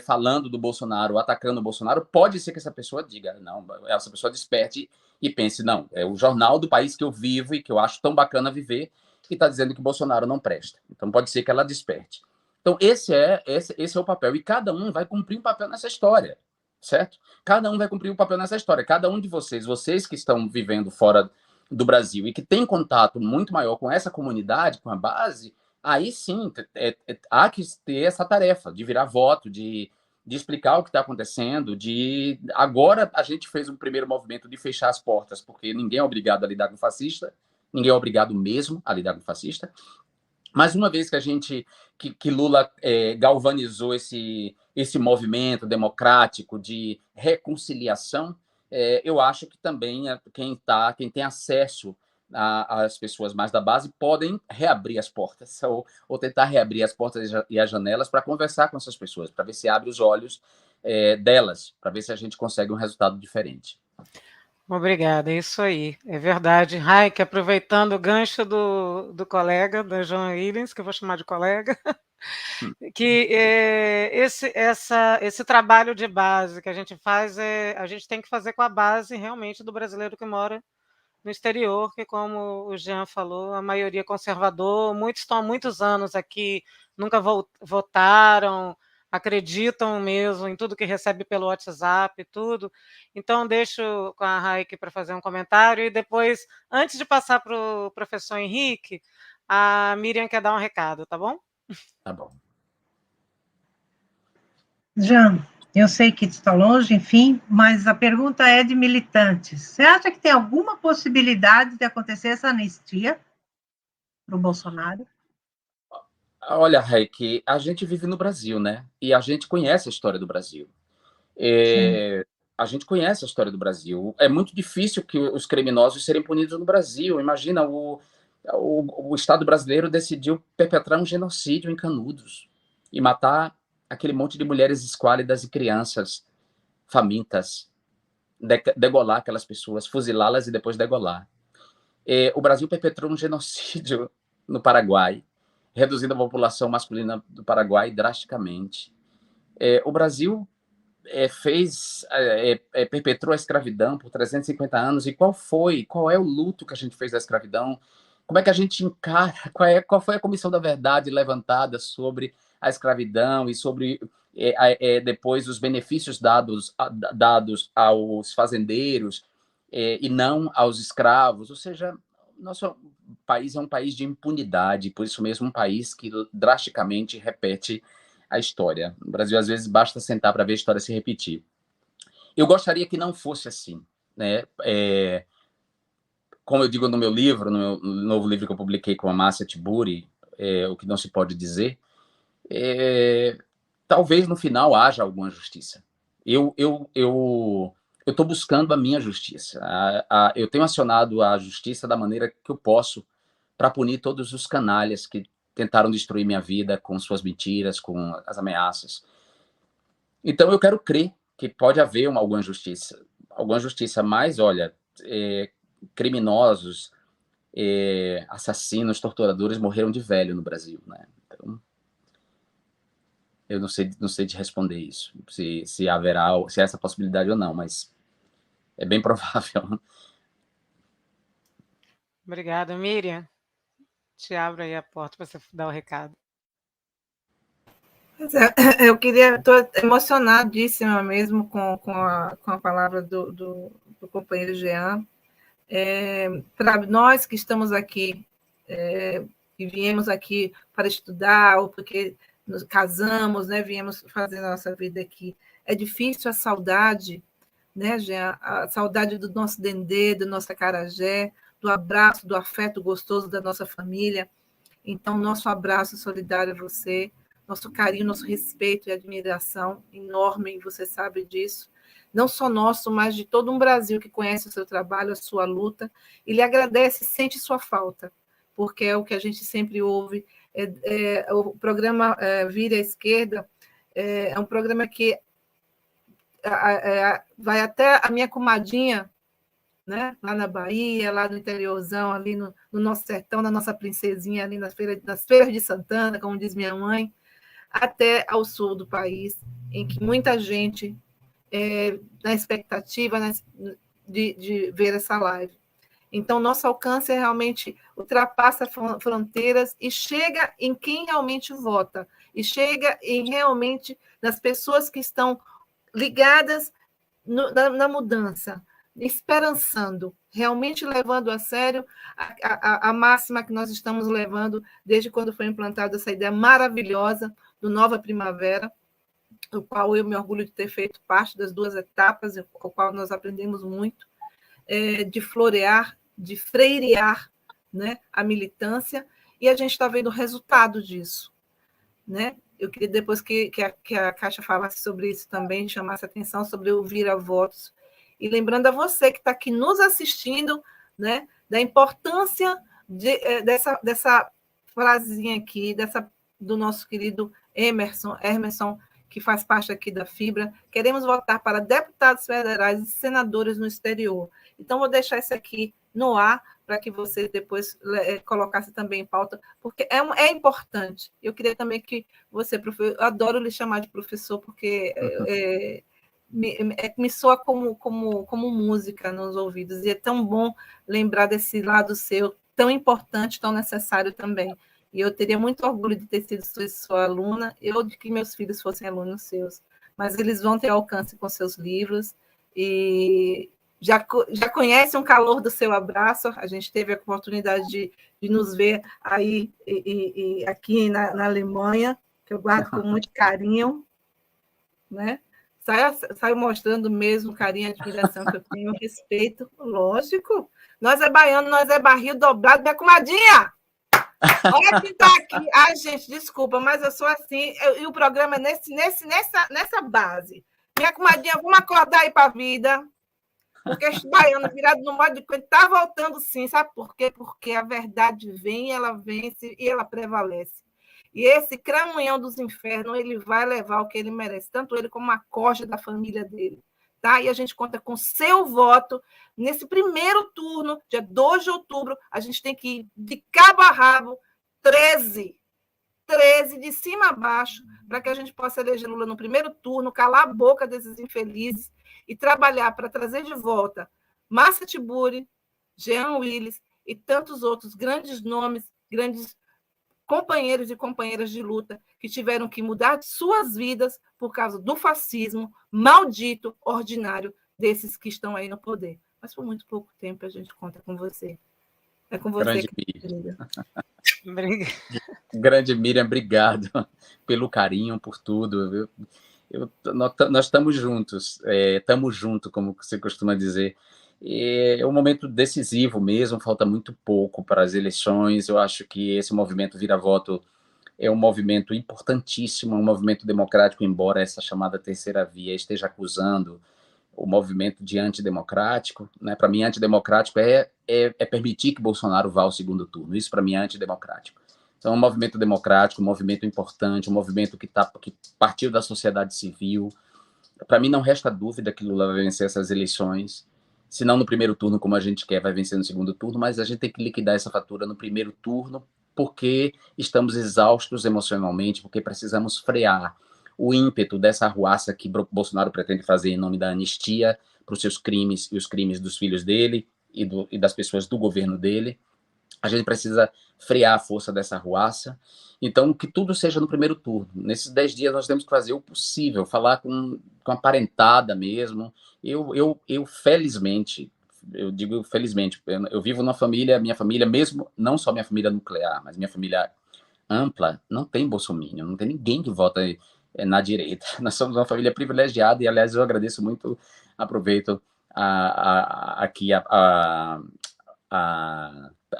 falando do Bolsonaro, atacando o Bolsonaro, pode ser que essa pessoa diga, não, essa pessoa desperte e pense, não, é o jornal do país que eu vivo e que eu acho tão bacana viver que está dizendo que o Bolsonaro não presta. Então pode ser que ela desperte. Então esse é o papel, e cada um vai cumprir um papel nessa história, certo? Cada um vai cumprir um papel nessa história. Cada um de vocês que estão vivendo fora do Brasil e que tem contato muito maior com essa comunidade, com a base, aí sim há que ter essa tarefa de virar voto, de explicar o que está acontecendo, agora a gente fez um primeiro movimento de fechar as portas, porque ninguém é obrigado a lidar com fascista, ninguém é obrigado mesmo a lidar com fascista, mas uma vez que Lula galvanizou esse movimento democrático de reconciliação, eu acho que também quem tem acesso às pessoas mais da base podem reabrir as portas, ou tentar reabrir as portas e as janelas para conversar com essas pessoas, para ver se abre os olhos delas, para ver se a gente consegue um resultado diferente. Obrigada, é isso aí, é verdade. Raik, aproveitando o gancho do colega, da Joan Williams, que eu vou chamar de colega, que esse trabalho de base que a gente faz, a gente tem que fazer com a base realmente do brasileiro que mora no exterior, que, como o Jean falou, a maioria é conservador, muitos estão há muitos anos aqui, nunca votaram, acreditam mesmo em tudo que recebe pelo WhatsApp e tudo. Então, deixo com a Raik para fazer um comentário, e depois, antes de passar para o professor Henrique, a Miriam quer dar um recado, tá bom? Tá bom. Jean, eu sei que está longe, enfim, mas a pergunta é de militantes. Você acha que tem alguma possibilidade de acontecer essa anistia para o Bolsonaro? Olha, Raik, a gente vive no Brasil, né? E a gente conhece a história do Brasil. A gente conhece a história do Brasil. É muito difícil que os criminosos serem punidos no Brasil. Imagina, o Estado brasileiro decidiu perpetrar um genocídio em Canudos e matar aquele monte de mulheres esquálidas e crianças famintas, degolar aquelas pessoas, fuzilá-las e depois degolar. O Brasil perpetrou um genocídio no Paraguai, reduzindo a população masculina do Paraguai drasticamente. O Brasil perpetrou a escravidão por 350 anos, e qual é o luto que a gente fez da escravidão? Como é que a gente encara, qual foi a comissão da verdade levantada sobre a escravidão e sobre depois os benefícios dados aos fazendeiros e não aos escravos? Ou seja, nosso país é um país de impunidade, por isso mesmo um país que drasticamente repete a história. No Brasil, às vezes, basta sentar para ver a história se repetir. Eu gostaria que não fosse assim, né? Como eu digo no meu livro, no meu novo livro que eu publiquei com a Márcia Tiburi, O que não se pode dizer, talvez no final haja alguma justiça. Eu estou buscando a minha justiça. Eu tenho acionado a justiça da maneira que eu posso para punir todos os canalhas que tentaram destruir minha vida com suas mentiras, com as ameaças. Então eu quero crer que pode haver alguma justiça, mas, olha, criminosos, assassinos, torturadores morreram de velho no Brasil, né? Então, eu não sei te responder isso, se haverá, se há essa possibilidade ou não, mas é bem provável. Obrigada, Miriam. Te abro aí a porta para você dar o recado. Eu estou emocionadíssima mesmo com a palavra do companheiro Jean. Para nós que estamos aqui, que viemos aqui para estudar, ou porque nos casamos, né, viemos fazer a nossa vida aqui, é difícil a saudade, né, Jean? A saudade do nosso dendê, do nosso acarajé, do abraço, do afeto gostoso da nossa família. Então, nosso abraço solidário a você, nosso carinho, nosso respeito e admiração enorme, e você sabe disso. Não só nosso, mas de todo um Brasil que conhece o seu trabalho, a sua luta, e lhe agradece, sente sua falta, porque é o que a gente sempre ouve. O programa Vire à Esquerda é um programa que vai até a minha comadinha, né? Lá na Bahia, lá no interiorzão, ali no nosso sertão, na nossa princesinha, ali nas feiras de Santana, como diz minha mãe, até ao sul do país, em que muita gente na expectativa de ver essa live. Então, nosso alcance realmente ultrapassa fronteiras e chega em quem realmente vota, e chega realmente nas pessoas que estão ligadas na mudança, esperançando, realmente levando a sério a máxima que nós estamos levando desde quando foi implantada essa ideia maravilhosa do Nova Primavera, o qual eu me orgulho de ter feito parte das 2 etapas, o qual nós aprendemos muito, de florear, de freirear, né, a militância, e a gente está vendo o resultado disso, né? Eu queria depois que a Caixa falasse sobre isso também, chamasse atenção sobre o vira-votos. E lembrando a você que está aqui nos assistindo, né, da importância dessa frasezinha aqui, do nosso querido Emerson, que faz parte aqui da Fibra. Queremos votar para deputados federais e senadores no exterior. Então, vou deixar isso aqui no ar para que você depois colocasse também em pauta, porque é importante. Eu queria também que você, professor, eu adoro lhe chamar de professor, porque me soa como música nos ouvidos, e é tão bom lembrar desse lado seu, tão importante, tão necessário também. E eu teria muito orgulho de ter sido sua aluna, eu de que meus filhos fossem alunos seus, mas eles vão ter alcance com seus livros, e já conhecem o calor do seu abraço, a gente teve a oportunidade de nos ver aí e aqui na Alemanha, que eu guardo com muito carinho, né? Saio mostrando mesmo o carinho e admiração que eu tenho, respeito, lógico. Nós é baiano, nós é barril dobrado, minha comadinha! Olha quem está aqui. Ai, gente, desculpa, mas eu sou assim, e o programa é nessa base. Minha comadinha, vamos acordar aí para a vida, porque este baiano virado no modo de coisa está voltando sim, sabe por quê? Porque a verdade vem, ela vence e ela prevalece. E esse cramunhão dos infernos, ele vai levar o que ele merece, tanto ele como a costa da família dele. Tá? E a gente conta com seu voto nesse primeiro turno, dia 2 de outubro. A gente tem que ir de cabo a rabo, 13 de cima a baixo, para que a gente possa eleger Lula no primeiro turno, calar a boca desses infelizes e trabalhar para trazer de volta Márcia Tiburi, Jean Willis e tantos outros grandes nomes, grandes companheiros e companheiras de luta que tiveram que mudar suas vidas por causa do fascismo maldito, ordinário, desses que estão aí no poder. Mas por muito pouco tempo a gente conta com você. É com você, Grande querida. Grande Miriam, obrigado pelo carinho, por tudo. Nós estamos juntos, estamos juntos, como você costuma dizer. É um momento decisivo mesmo, falta muito pouco para as eleições. Eu acho que esse movimento Vira-Voto é um movimento importantíssimo, um movimento democrático, embora essa chamada terceira via esteja acusando o movimento de antidemocrático, né? Para mim, antidemocrático é permitir que Bolsonaro vá ao segundo turno. Isso, para mim, é antidemocrático. Então, é um movimento democrático, um movimento importante, um movimento que partiu da sociedade civil. Para mim, não resta dúvida que Lula vai vencer essas eleições, se não no primeiro turno, como a gente quer, vai vencer no segundo turno, mas a gente tem que liquidar essa fatura no primeiro turno, porque estamos exaustos emocionalmente, porque precisamos frear o ímpeto dessa arruaça que Bolsonaro pretende fazer em nome da anistia para os seus crimes e os crimes dos filhos dele e das pessoas do governo dele. A gente precisa frear a força dessa arruaça. Então, que tudo seja no primeiro turno. Nesses 10 dias, nós temos que fazer o possível, falar com a parentada mesmo. Eu felizmente, eu digo felizmente, eu vivo numa família, minha família, mesmo, não só minha família nuclear, mas minha família ampla, não tem bolsominion, não tem ninguém que vota na direita. Nós somos uma família privilegiada e, aliás, eu agradeço muito, aproveito aqui a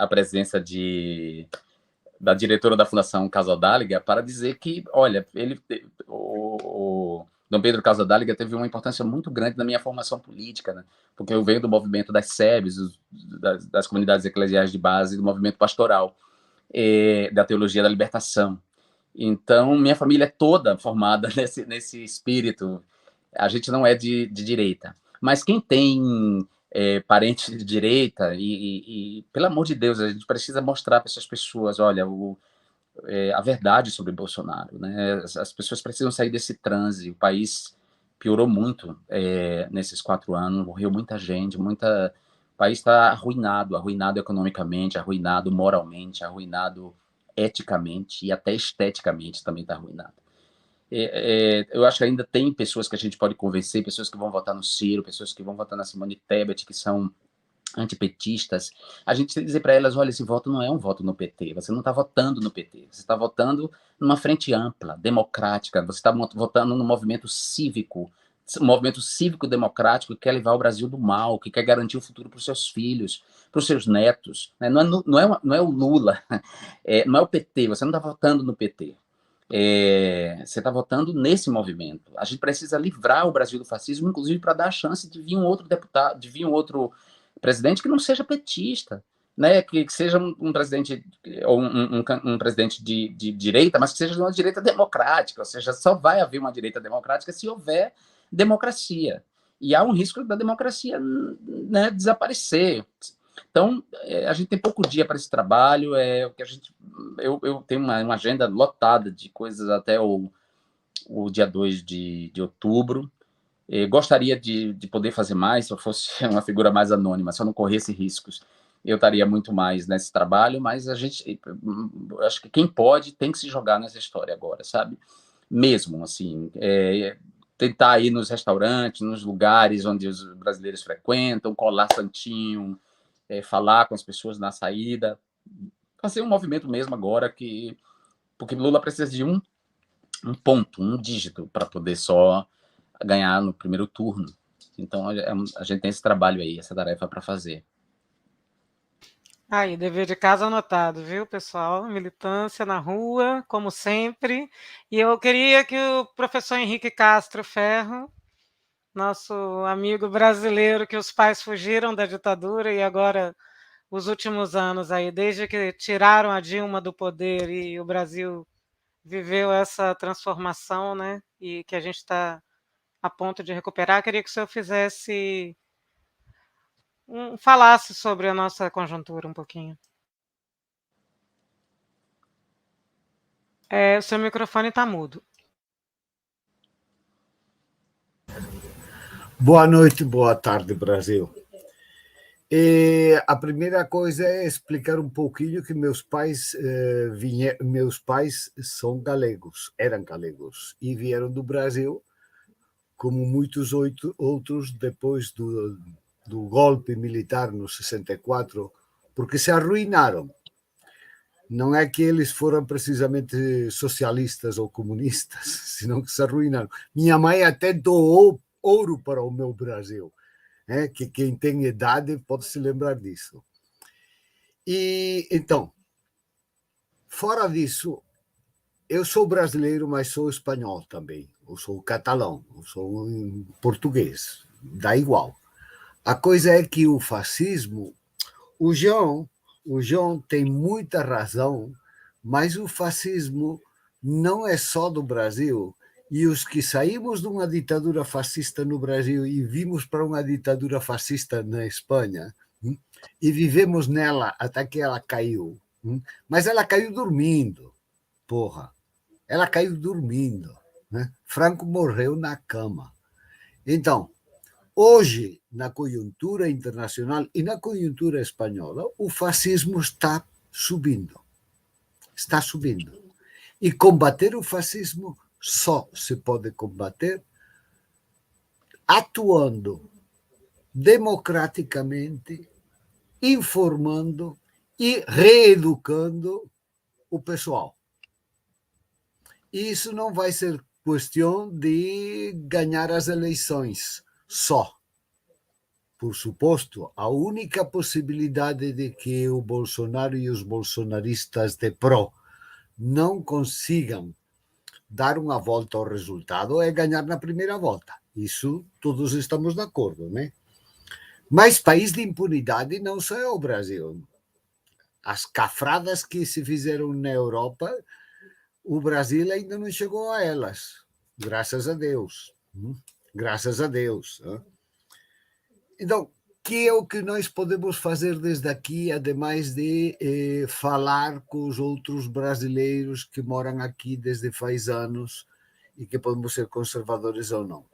presença da diretora da Fundação Casadáliga para dizer que, olha, o Dom Pedro Casadáliga teve uma importância muito grande na minha formação política, né? Porque eu venho do movimento das SEBs, das comunidades eclesiais de base, do movimento pastoral, da teologia da libertação. Então, minha família é toda formada nesse espírito. A gente não é de direita. Mas quem tem parente de direita, e pelo amor de Deus, a gente precisa mostrar para essas pessoas, olha, a verdade sobre Bolsonaro, né? As pessoas precisam sair desse transe. O país piorou muito nesses 4 anos, morreu muita gente, o país está arruinado economicamente, arruinado moralmente, arruinado eticamente e até esteticamente também está arruinado. Eu acho que ainda tem pessoas que a gente pode convencer, pessoas que vão votar no Ciro, pessoas que vão votar na Simone Tebet, que são antipetistas. A gente tem que dizer para elas, olha, esse voto não é um voto no PT, você não está votando no PT, você está votando numa frente ampla, democrática, você está votando num movimento cívico democrático que quer levar o Brasil do mal, que quer garantir o futuro para os seus filhos, para os seus netos. Né? Não é o Lula, não é o PT, você não está votando no PT. Você está votando nesse movimento. A gente precisa livrar o Brasil do fascismo, inclusive para dar a chance de vir um outro deputado, de vir um outro presidente que não seja petista, né? Que seja um presidente ou um presidente de direita, mas que seja de uma direita democrática, ou seja, só vai haver uma direita democrática se houver democracia. e há um risco da democracia, né, desaparecer. Então, a gente tem pouco dia para esse trabalho, o que eu tenho uma agenda lotada de coisas até o dia 2 de outubro. Gostaria de poder fazer mais, se eu fosse uma figura mais anônima, se eu não corresse riscos, eu estaria muito mais nesse trabalho, mas acho que quem pode tem que se jogar nessa história agora, sabe? Mesmo, assim, tentar ir nos restaurantes, nos lugares onde os brasileiros frequentam, colar santinho, falar com as pessoas na saída, fazer um movimento mesmo agora, porque Lula precisa de um ponto, um dígito, para poder só ganhar no primeiro turno. Então, a gente tem esse trabalho aí, essa tarefa para fazer. Aí, dever de casa anotado, viu, pessoal? Militância na rua, como sempre. E eu queria que o professor Henrique Castro Ferro, nosso amigo brasileiro, que os pais fugiram da ditadura e agora, os últimos anos aí, desde que tiraram a Dilma do poder e o Brasil viveu essa transformação, né? E que a gente está a ponto de recuperar, queria que o senhor falasse sobre a nossa conjuntura um pouquinho. O seu microfone está mudo. Boa noite, boa tarde, Brasil. A primeira coisa é explicar um pouquinho que meus pais são galegos, eram galegos, e vieram do Brasil, como muitos outros, depois do golpe militar no 64, porque se arruinaram. Não é que eles foram precisamente socialistas ou comunistas, senão que se arruinaram. Minha mãe até doou ouro para o meu Brasil, que quem tem idade pode se lembrar disso. E então, fora disso, eu sou brasileiro, mas sou espanhol também. Eu sou catalão, eu sou português, dá igual. A coisa é que o fascismo, o João tem muita razão, mas o fascismo não é só do Brasil. E os que saímos de uma ditadura fascista no Brasil e vimos para uma ditadura fascista na Espanha, e vivemos nela até que ela caiu. Mas ela caiu dormindo, porra. Ela caiu dormindo. Né? Franco morreu na cama. Então, hoje, na conjuntura internacional e na conjuntura espanhola, o fascismo está subindo. Está subindo. E combater o fascismo só se pode combater atuando democraticamente, informando e reeducando o pessoal. E isso não vai ser questão de ganhar as eleições só. Por suposto, a única possibilidade de que o Bolsonaro e os bolsonaristas de pró não consigam dar uma volta ao resultado é ganhar na primeira volta. Isso todos estamos de acordo, né? Mas país de impunidade não só é o Brasil. As cafradas que se fizeram na Europa, o Brasil ainda não chegou a elas. Graças a Deus. Graças a Deus. Então, que é o que nós podemos fazer desde aqui, ademais de falar com os outros brasileiros que moram aqui desde faz anos e que podemos ser conservadores ou não?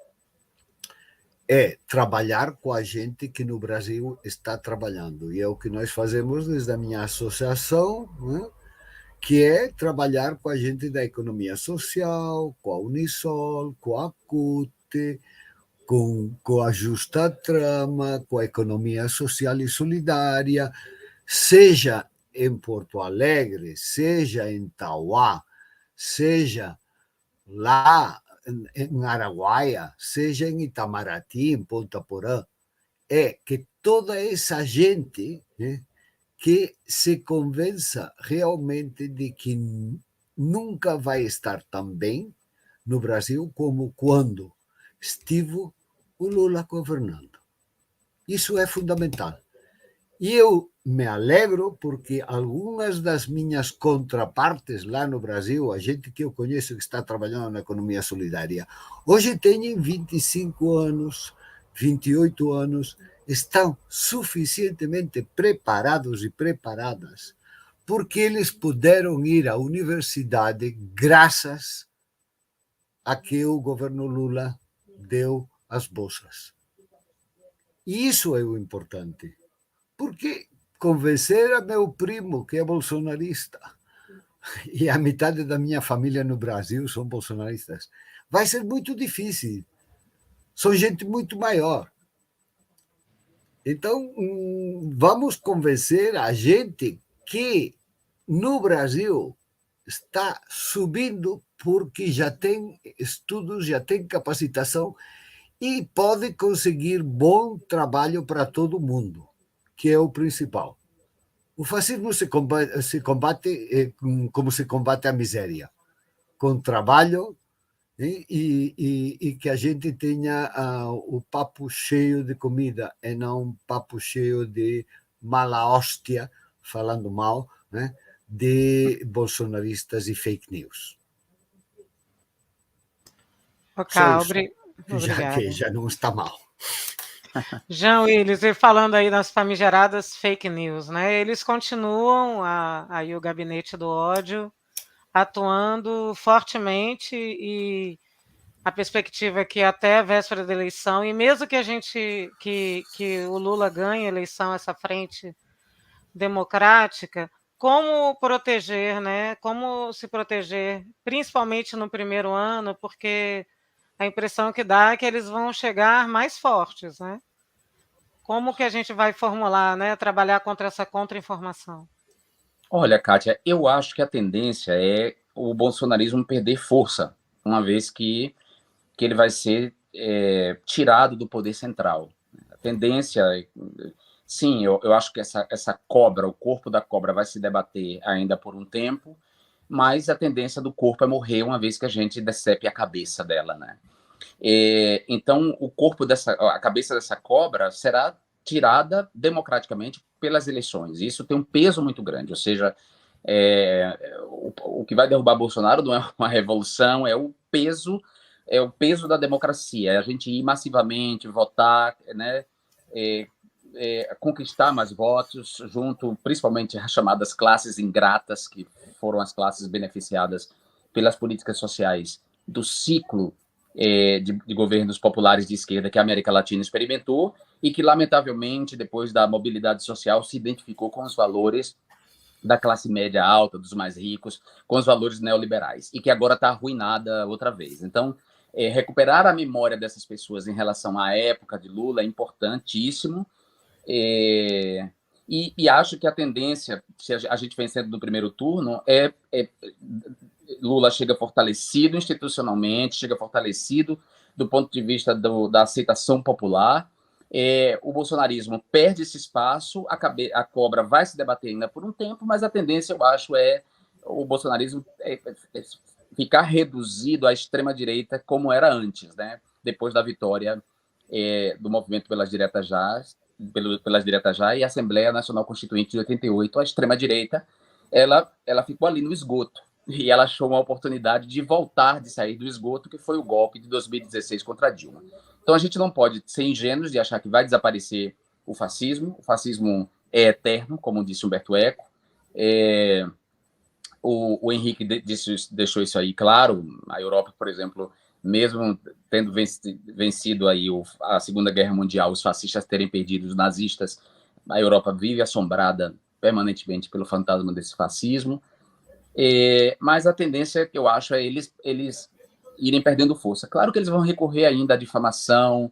É trabalhar com a gente que no Brasil está trabalhando. E é o que nós fazemos desde a minha associação, né? Que é trabalhar com a gente da economia social, com a Unisol, com a CUT, com a Justa Trama, com a economia social e solidária, seja em Porto Alegre, seja em Tauá, seja lá em Araguaia, seja em Itamaraty, em Ponta Porã, é que toda essa gente, né, que se convença realmente de que nunca vai estar tão bem no Brasil como quando estive o Lula governando. Isso é fundamental. E eu me alegro porque algumas das minhas contrapartes lá no Brasil, a gente que eu conheço que está trabalhando na economia solidária, hoje têm 25 anos, 28 anos, estão suficientemente preparados e preparadas porque eles puderam ir à universidade graças a que o governo Lula deu as bolsas. E isso é o importante. Porque convencer a meu primo, que é bolsonarista, e a metade da minha família no Brasil são bolsonaristas, vai ser muito difícil. São gente muito maior. Então, vamos convencer a gente que no Brasil está subindo porque já tem estudos, já tem capacitação e pode conseguir bom trabalho para todo mundo, que é o principal. O fascismo se combate como se combate a miséria, com trabalho e que a gente tenha o papo cheio de comida e não um papo cheio de mala hóstia, falando mal, né, de bolsonaristas e fake news. Ok, obrigada. Que já não está mal. Jean Willis, e falando aí das famigeradas fake news, né? Eles continuam, aí o gabinete do ódio, atuando fortemente e a perspectiva é que até a véspera da eleição, e mesmo que que o Lula ganhe a eleição, essa frente democrática, como proteger, né? Como se proteger, principalmente no primeiro ano, porque a impressão que dá é que eles vão chegar mais fortes, né? Como que a gente vai formular, né? Trabalhar contra essa contra-informação? Olha, Kátia, eu acho que a tendência é o bolsonarismo perder força, uma vez que ele vai ser tirado do poder central. A tendência, sim, eu acho que essa cobra, o corpo da cobra vai se debater ainda por um tempo, mas a tendência do corpo é morrer uma vez que a gente decepe a cabeça dela, né? Então, a cabeça dessa cobra será tirada democraticamente pelas eleições. Isso tem um peso muito grande, ou seja, o que vai derrubar Bolsonaro não é uma revolução, é o peso da democracia, é a gente ir massivamente, votar, né, conquistar mais votos, junto principalmente às chamadas classes ingratas, que foram as classes beneficiadas pelas políticas sociais do ciclo de governos populares de esquerda que a América Latina experimentou e que, lamentavelmente, depois da mobilidade social, se identificou com os valores da classe média alta, dos mais ricos, com os valores neoliberais, e que agora está arruinada outra vez. Então, recuperar a memória dessas pessoas em relação à época de Lula é importantíssimo, e acho que a tendência, se a gente vencendo no primeiro turno, Lula chega fortalecido institucionalmente, chega fortalecido do ponto de vista da aceitação popular. O bolsonarismo perde esse espaço, a cobra vai se debater ainda por um tempo, mas a tendência, eu acho, é o bolsonarismo ficar reduzido à extrema-direita como era antes, né? Depois da vitória do movimento pelas diretas já e a Assembleia Nacional Constituinte de 88, a extrema-direita ela ficou ali no esgoto. E ela achou uma oportunidade de voltar, de sair do esgoto, que foi o golpe de 2016 contra Dilma. Então a gente não pode ser ingênuos de achar que vai desaparecer o fascismo. O fascismo é eterno, como disse Humberto Eco. O Henrique deixou isso aí claro. A Europa, por exemplo, mesmo tendo vencido aí a Segunda Guerra Mundial, os fascistas terem perdido os nazistas, a Europa vive assombrada permanentemente pelo fantasma desse fascismo. Mas a tendência que eu acho é eles irem perdendo força. Claro que eles vão recorrer ainda à difamação,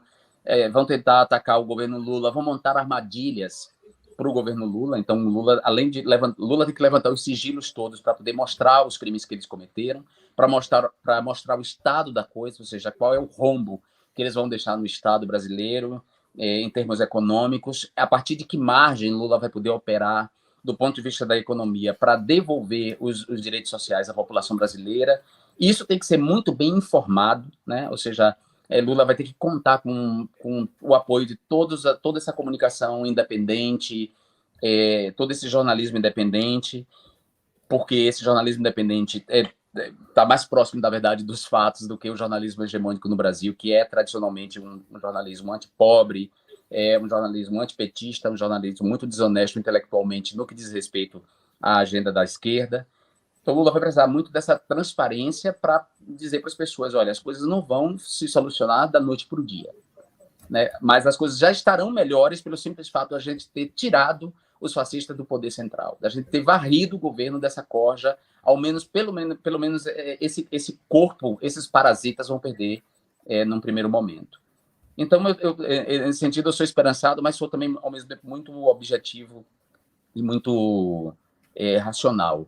vão tentar atacar o governo Lula, vão montar armadilhas para o governo Lula. Então, Lula tem que levantar os sigilos todos para poder mostrar os crimes que eles cometeram, para mostrar o estado da coisa, ou seja, qual é o rombo que eles vão deixar no Estado brasileiro em termos econômicos, a partir de que margem Lula vai poder operar do ponto de vista da economia, para devolver os direitos sociais à população brasileira. Isso tem que ser muito bem informado, né? Ou seja, Lula vai ter que contar com o apoio de toda essa comunicação independente, todo esse jornalismo independente, porque esse jornalismo independente está mais próximo, da verdade, dos fatos do que o jornalismo hegemônico no Brasil, que é tradicionalmente um jornalismo antipobre, um jornalismo antipetista, um jornalismo muito desonesto intelectualmente no que diz respeito à agenda da esquerda. Então, o Lula vai precisar muito dessa transparência para dizer para as pessoas, olha, as coisas não vão se solucionar da noite para o dia, né? Mas as coisas já estarão melhores pelo simples fato de a gente ter tirado os fascistas do poder central, da gente ter varrido o governo dessa corja, pelo menos esse corpo, esses parasitas vão perder num primeiro momento. Então, nesse sentido, eu sou esperançado, mas sou também, ao mesmo tempo, muito objetivo e muito racional.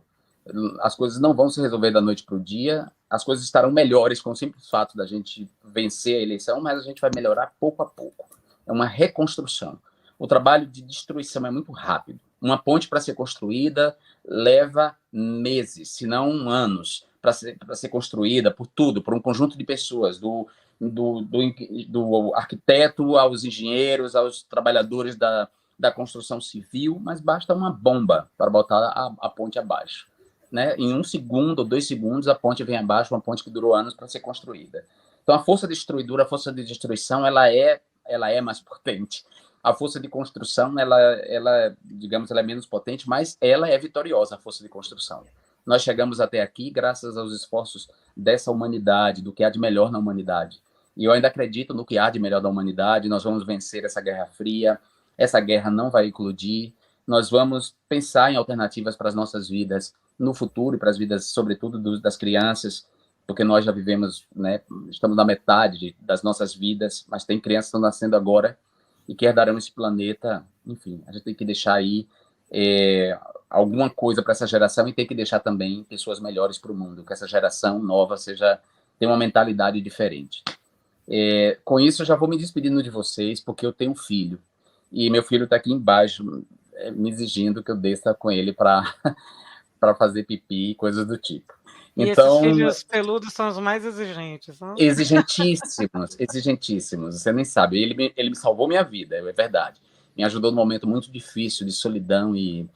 As coisas não vão se resolver da noite para o dia, as coisas estarão melhores com o simples fato da gente vencer a eleição, mas a gente vai melhorar pouco a pouco. É uma reconstrução. O trabalho de destruição é muito rápido. Uma ponte para ser construída leva meses, se não anos, para ser construída por tudo, por um conjunto de pessoas, do arquiteto aos engenheiros, aos trabalhadores da construção civil, mas basta uma bomba para botar a ponte abaixo, né? Em 1 segundo ou 2 segundos, a ponte vem abaixo, uma ponte que durou anos para ser construída. Então, a força destruidora, a força de destruição, ela é mais potente. A força de construção, digamos, ela é menos potente, mas ela é vitoriosa, a força de construção. Nós chegamos até aqui graças aos esforços dessa humanidade, do que há de melhor na humanidade. E eu ainda acredito no que há de melhor da humanidade. Nós vamos vencer essa Guerra Fria, essa guerra não vai eclodir, nós vamos pensar em alternativas para as nossas vidas no futuro e para as vidas, sobretudo, das crianças, porque nós já vivemos, né, estamos na metade das nossas vidas, mas tem crianças que estão nascendo agora e que herdarão esse planeta. Enfim, a gente tem que deixar aí alguma coisa para essa geração e tem que deixar também pessoas melhores para o mundo, que essa geração nova tenha uma mentalidade diferente. Com isso, eu já vou me despedindo de vocês, porque eu tenho um filho, e meu filho está aqui embaixo me exigindo que eu desça com ele para fazer pipi e coisas do tipo. E então, esses filhos peludos são os mais exigentes, não? Exigentíssimos, você nem sabe. Ele me salvou minha vida, é verdade. Me ajudou num momento muito difícil de solidão e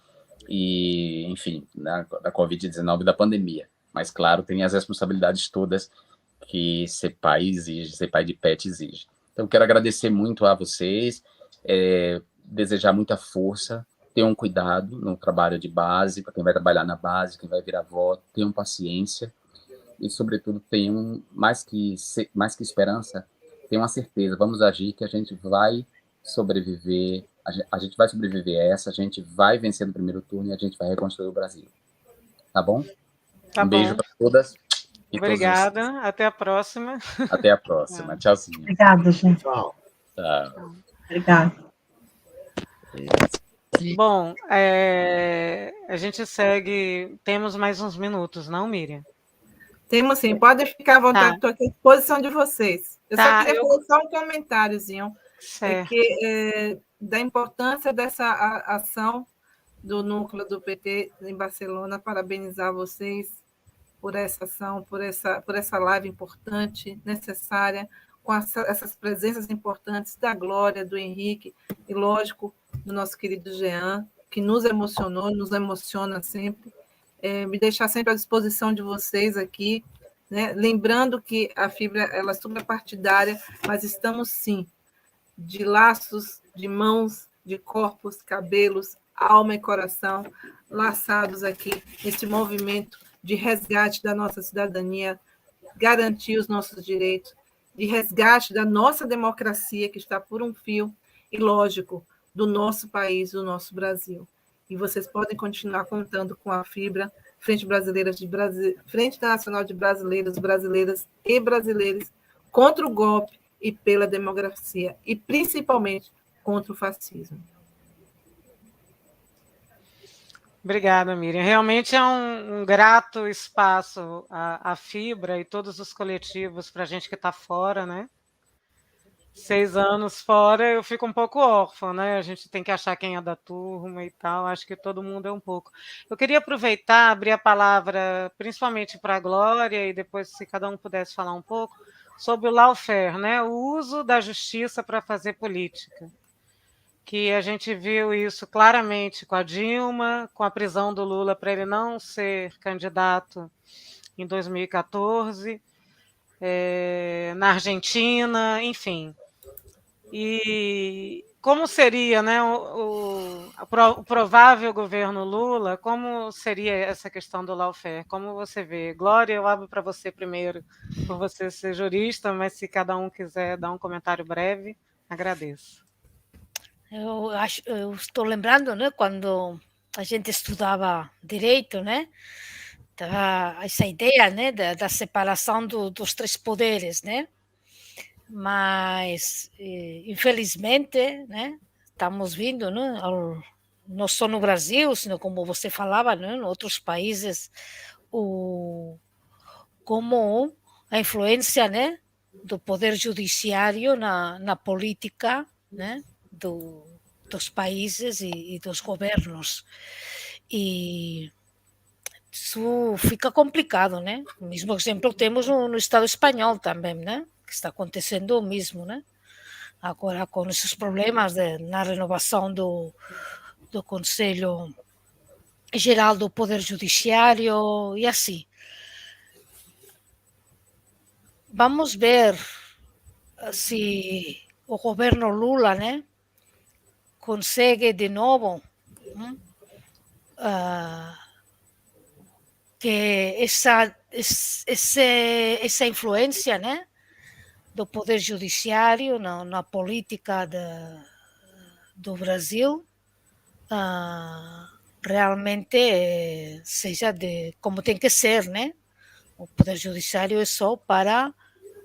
enfim, da Covid-19 e da pandemia. Mas, claro, tem as responsabilidades todas que ser pai exige, ser pai de pet exige. Então, quero agradecer muito a vocês, desejar muita força, tenham cuidado no trabalho de base, para quem vai trabalhar na base, quem vai virar avó, tenham paciência e, sobretudo, tenham, mais que esperança, tenham a certeza, vamos agir que a gente vai sobreviver, a gente vai sobreviver a essa, a gente vai vencer no primeiro turno e a gente vai reconstruir o Brasil. Tá bom? Tá beijo bom. para todas. Obrigada, até a próxima. Até a próxima, tchauzinho. Obrigada, gente. Tchau. Tchau. Obrigada. Bom, a gente segue, temos mais uns minutos, não, Miriam? Temos sim, pode ficar à vontade, estou aqui à disposição de vocês. Eu só queria fazer só um comentáriozinho, da importância dessa ação do núcleo do PT em Barcelona, parabenizar vocês por essa ação, por essa live importante, necessária, com essas presenças importantes da Glória, do Henrique e, lógico, do nosso querido Jean, que nos emocionou, nos emociona sempre. Me deixar sempre à disposição de vocês aqui, né? Lembrando que a Fibra ela é suprapartidária, mas estamos, sim, de laços, de mãos, de corpos, cabelos, alma e coração, laçados aqui neste movimento de resgate da nossa cidadania, garantir os nossos direitos, de resgate da nossa democracia, que está por um fio, e, lógico, do nosso país, do nosso Brasil. E vocês podem continuar contando com a Fibra, Frente Nacional de Brasileiros, Brasileiras e Brasileiros, contra o golpe e pela democracia, e principalmente contra o fascismo. Obrigada, Miriam. Realmente é um grato espaço a Fibra e todos os coletivos para a gente que está fora, né? 6 anos fora, eu fico um pouco órfã, né? A gente tem que achar quem é da turma e tal, acho que todo mundo é um pouco. Eu queria aproveitar, abrir a palavra principalmente para a Glória e depois, se cada um pudesse falar um pouco, sobre o lawfare, né? O uso da justiça para fazer política. Que a gente viu isso claramente com a Dilma, com a prisão do Lula para ele não ser candidato em 2014, na Argentina, enfim. E como seria, né, o provável governo Lula, como seria essa questão do lawfare? Como você vê? Glória, eu abro para você primeiro, por você ser jurista, mas se cada um quiser dar um comentário breve, agradeço. Eu estou lembrando, né, quando a gente estudava direito, né, essa ideia, né, da separação dos três poderes, né, mas infelizmente, né, estamos vendo, né, não só no Brasil, sino como você falava, né, em outros países, como a influência, né, do poder judiciário na política, né, dos países e dos governos. E isso fica complicado, né? O mesmo exemplo temos no Estado espanhol também, né? Que está acontecendo o mesmo, né? Agora com esses problemas na renovação do Conselho Geral do Poder Judiciário e assim. Vamos ver se o governo Lula, né, consegue de novo que essa influência, né, do poder judiciário na política do Brasil realmente seja como tem que ser, né? O poder judiciário é só para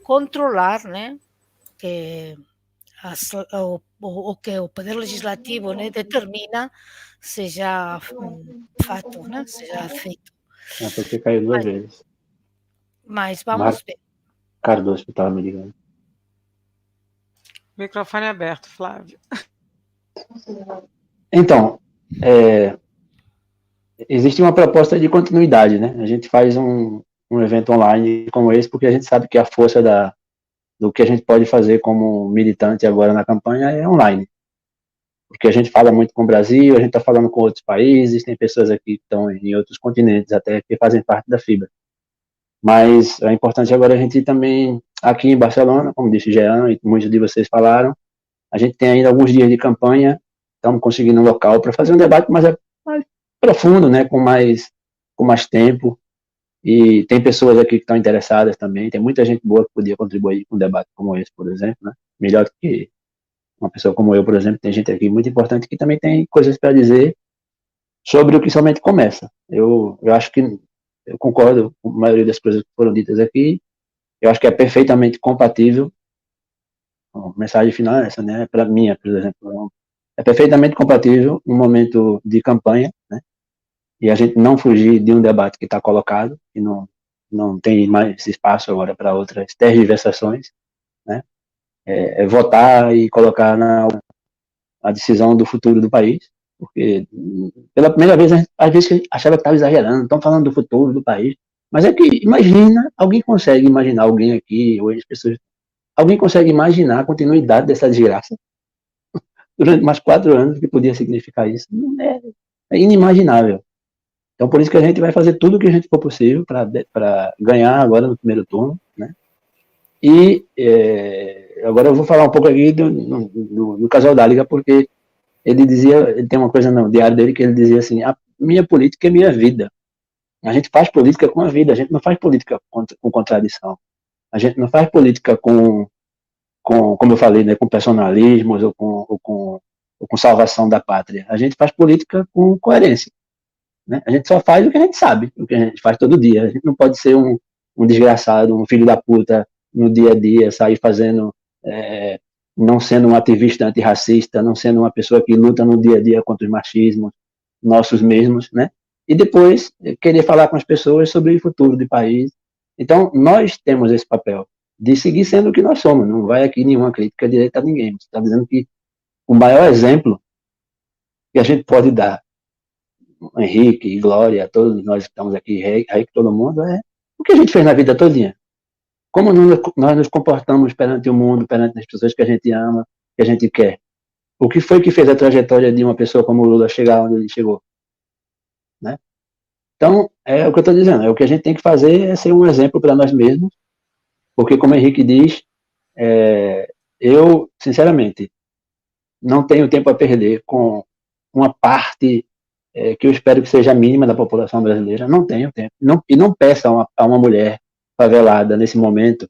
controlar, né, que o que o poder legislativo, né, determina seja fato, né, seja feito. Porque caiu duas vezes. Mas vamos ver. Cardoso que estava me ligando. Microfone aberto, Flávio. Então, existe uma proposta de continuidade, né? A gente faz um evento online como esse porque a gente sabe que a força do que a gente pode fazer como militante agora na campanha é online. Porque a gente fala muito com o Brasil, a gente está falando com outros países, tem pessoas aqui que estão em outros continentes até que fazem parte da FIBA. Mas é importante agora a gente também, aqui em Barcelona, como disse Jean e muitos de vocês falaram, a gente tem ainda alguns dias de campanha, estamos conseguindo um local para fazer um debate mais profundo, né, com mais tempo, e tem pessoas aqui que estão interessadas também, tem muita gente boa que podia contribuir com um debate como esse, por exemplo, né, melhor do que uma pessoa como eu, por exemplo, tem gente aqui muito importante que também tem coisas para dizer sobre o que somente começa. Eu acho que, eu concordo com a maioria das coisas que foram ditas aqui, eu acho que é perfeitamente compatível, a mensagem final é essa, né, para mim, por exemplo, é perfeitamente compatível um momento de campanha, né, e a gente não fugir de um debate que está colocado, e não tem mais espaço agora para outras tergiversações, né, votar e colocar a decisão do futuro do país, porque pela primeira vez, às vezes achava que estava exagerando, estão falando do futuro do país, mas é que, imagina, alguém consegue imaginar, alguém aqui, ou as pessoas, alguém consegue imaginar a continuidade dessa desgraça durante mais 4 anos, que podia significar isso? É inimaginável. Então, por isso que a gente vai fazer tudo o que a gente for possível para ganhar agora no primeiro turno, né? E agora eu vou falar um pouco aqui do Casal Dáliga, porque ele tem uma coisa no diário dele que ele dizia assim: a minha política é minha vida. A gente faz política com a vida, a gente não faz política com contradição. A gente não faz política como eu falei, né, com personalismos ou com salvação da pátria. A gente faz política com coerência, né? A gente só faz o que a gente sabe, o que a gente faz todo dia. A gente não pode ser um desgraçado, um filho da puta no dia a dia, sair fazendo, não sendo um ativista antirracista, não sendo uma pessoa que luta no dia a dia contra os machismos nossos mesmos, né? E depois querer falar com as pessoas sobre o futuro do país. Então, nós temos esse papel de seguir sendo o que nós somos. Não vai aqui nenhuma crítica direta a ninguém. Você está dizendo que o maior exemplo que a gente pode dar, Henrique e Glória, todos nós que estamos aqui, Henrique, todo mundo, é o que a gente fez na vida todinha. Como nós nos comportamos perante o mundo, perante as pessoas que a gente ama, que a gente quer. O que foi que fez a trajetória de uma pessoa como o Lula chegar onde ele chegou? Né? Então, é o que eu estou dizendo, é o que a gente tem que fazer é ser um exemplo para nós mesmos, porque, como o Henrique diz, eu, sinceramente, não tenho tempo a perder com uma parte que eu espero que seja a mínima da população brasileira. Não tenho tempo. E não peça a uma mulher favelada nesse momento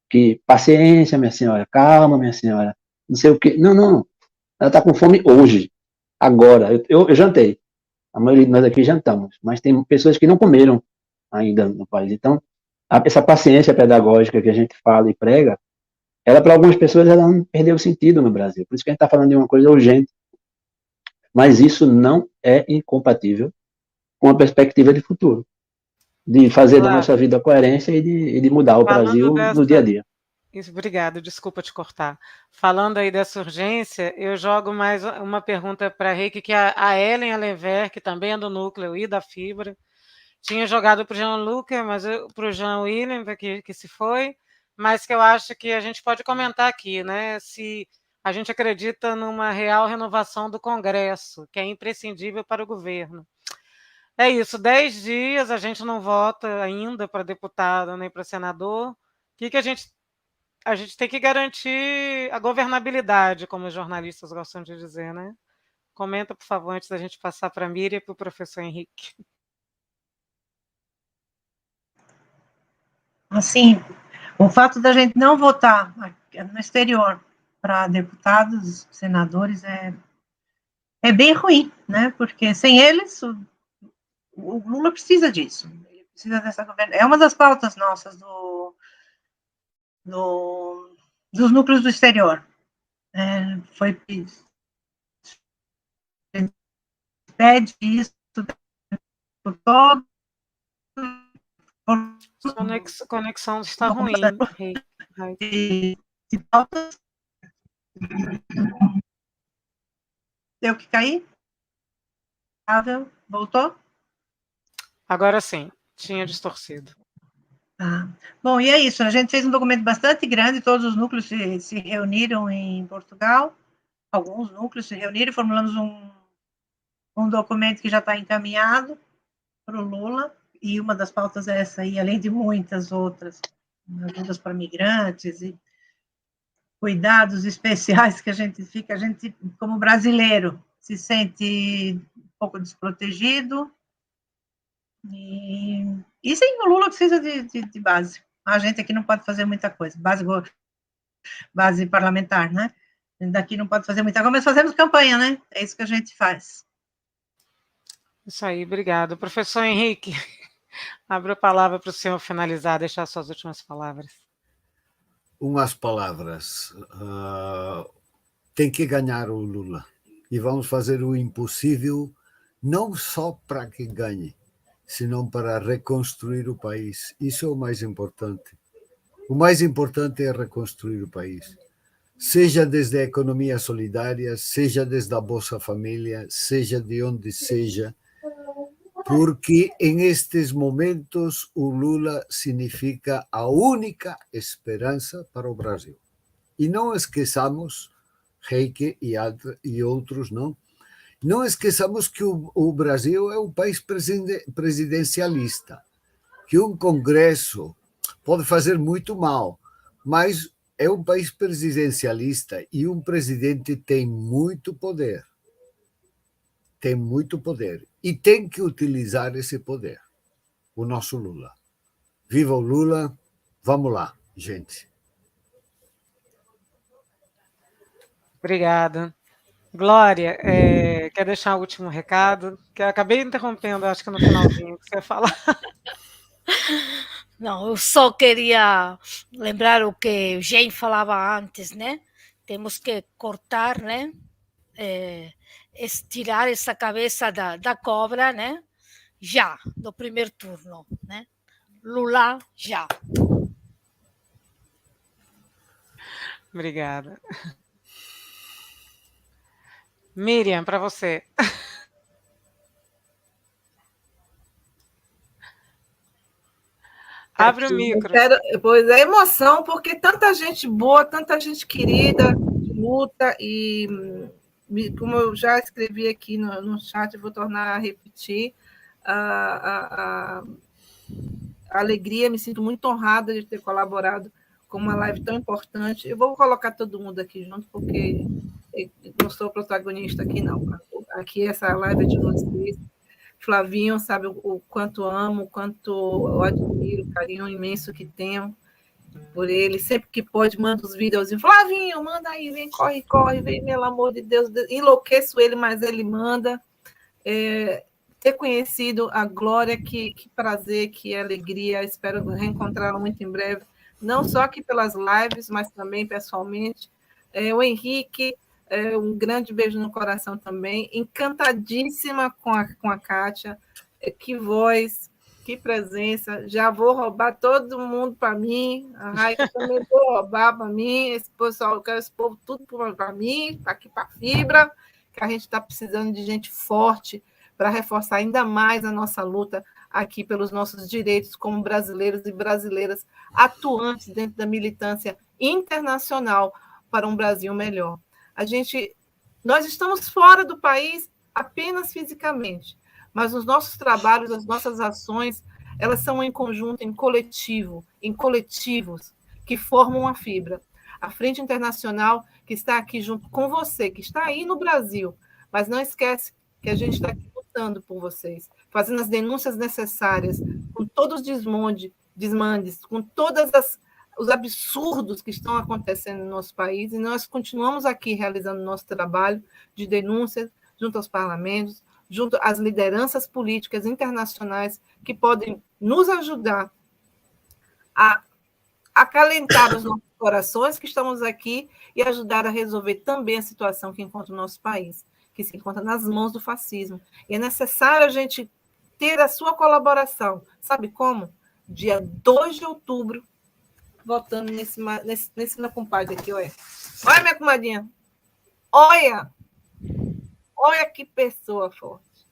que, paciência, minha senhora, calma, minha senhora, não sei o quê. Não, não. Ela está com fome hoje, agora. Eu jantei. A maioria de nós aqui jantamos, mas tem pessoas que não comeram ainda no país. Então, essa paciência pedagógica que a gente fala e prega, ela, para algumas pessoas, ela não perdeu o sentido no Brasil. Por isso que a gente está falando de uma coisa urgente. Mas isso não é incompatível com a perspectiva de futuro, de fazer da nossa vida coerência e de mudar o Brasil no dia a dia. Isso, obrigado, desculpa te cortar. Falando aí dessa urgência, eu jogo mais uma pergunta para a Reiki, que a Ellen Alever, que também é do Núcleo e da Fibra, tinha jogado para o Jean-Luc, mas para o Jean-William, que se foi, mas que eu acho que a gente pode comentar aqui, né? Se a gente acredita numa real renovação do Congresso, que é imprescindível para o governo. É isso, 10 dias, a gente não vota ainda para deputado nem para senador. O que a gente tem que garantir a governabilidade, como os jornalistas gostam de dizer, né? Comenta, por favor, antes da gente passar para a Miriam e para o professor Henrique. Assim, o fato da gente não votar no exterior para deputados, senadores, é bem ruim, né? Porque sem eles, o Lula precisa disso. Ele precisa dessa governança. É uma das pautas nossas dos núcleos do exterior. Foi pede isso por todo. Conexão está ruim. Deu que cair? Voltou? Agora sim, tinha distorcido. Bom, e é isso. A gente fez um documento bastante grande, todos os núcleos se reuniram em Portugal, alguns núcleos se reuniram e formulamos um documento que já está encaminhado para o Lula, e uma das pautas é essa aí, além de muitas outras, ajudas para migrantes e cuidados especiais que a gente, como brasileiro, se sente um pouco desprotegido. E sim, o Lula precisa de base. A gente aqui não pode fazer muita coisa. Base parlamentar, né? Daqui não pode fazer muita coisa, mas fazemos campanha, né? É isso que a gente faz. Isso aí, obrigado. Professor Henrique, abro a palavra para o senhor finalizar, deixar suas últimas palavras. Umas palavras. Tem que ganhar o Lula. E vamos fazer o impossível, não só para que ganhe, senão para reconstruir o país. Isso é o mais importante. O mais importante é reconstruir o país. Seja desde a economia solidária, seja desde a Bolsa Família, seja de onde seja, porque em estes momentos o Lula significa a única esperança para o Brasil. E não esqueçamos, Reiki e outros, não esqueçamos que o Brasil é um país presidencialista, que um Congresso pode fazer muito mal, mas é um país presidencialista e um presidente tem muito poder. Tem muito poder. E tem que utilizar esse poder. O nosso Lula. Viva o Lula! Vamos lá, gente. Obrigada. Glória, quer deixar o último recado? Que eu acabei interrompendo, acho que no finalzinho, que você ia falar. Não, eu só queria lembrar o que o Jean falava antes, né? Temos que cortar, né? Estirar essa cabeça da cobra, né? Já, no primeiro turno, né? Lula, já. Obrigada. Miriam, para você. Abre o micro. Pois é, emoção, porque tanta gente boa, tanta gente querida, luta, e como eu já escrevi aqui no chat, vou tornar a repetir, a alegria, me sinto muito honrada de ter colaborado com uma live tão importante. Eu vou colocar todo mundo aqui junto, porque eu não sou protagonista aqui, não. Aqui essa live é de vocês. Flavinho sabe o quanto amo, o quanto eu admiro, o carinho imenso que tenho por ele. Sempre que pode, manda os vídeos. Flavinho, manda aí, vem, corre, corre, vem, pelo amor de Deus. Enlouqueço ele, mas ele manda. Ter conhecido a Glória, que prazer, que alegria. Espero reencontrá-la muito em breve, não só aqui pelas lives, mas também pessoalmente. O Henrique, um grande beijo no coração também. Encantadíssima com a Kátia. Que voz, que presença. Já vou roubar todo mundo para mim. A Raika também vou roubar para mim. Esse pessoal, eu quero esse povo tudo para mim, aqui para a Fibra, que a gente está precisando de gente forte para reforçar ainda mais a nossa luta aqui pelos nossos direitos como brasileiros e brasileiras atuantes dentro da militância internacional para um Brasil melhor. Nós estamos fora do país apenas fisicamente, mas os nossos trabalhos, as nossas ações, elas são em conjunto, em coletivo, em coletivos que formam a Fibra. A Frente Internacional que está aqui junto com você, que está aí no Brasil, mas não esquece que a gente está aqui lutando por vocês, fazendo as denúncias necessárias, com todos os desmandes, com todos os absurdos que estão acontecendo no nosso país, e nós continuamos aqui realizando nosso trabalho de denúncias junto aos parlamentos, junto às lideranças políticas internacionais que podem nos ajudar a acalentar os nossos corações, que estamos aqui, e ajudar a resolver também a situação que encontra o nosso país, que se encontra nas mãos do fascismo. E é necessário a gente ter a sua colaboração. Sabe como? Dia 2 de outubro, votando nesse meu compadre aqui, olha. Olha, minha comadinha. Olha! Olha que pessoa forte.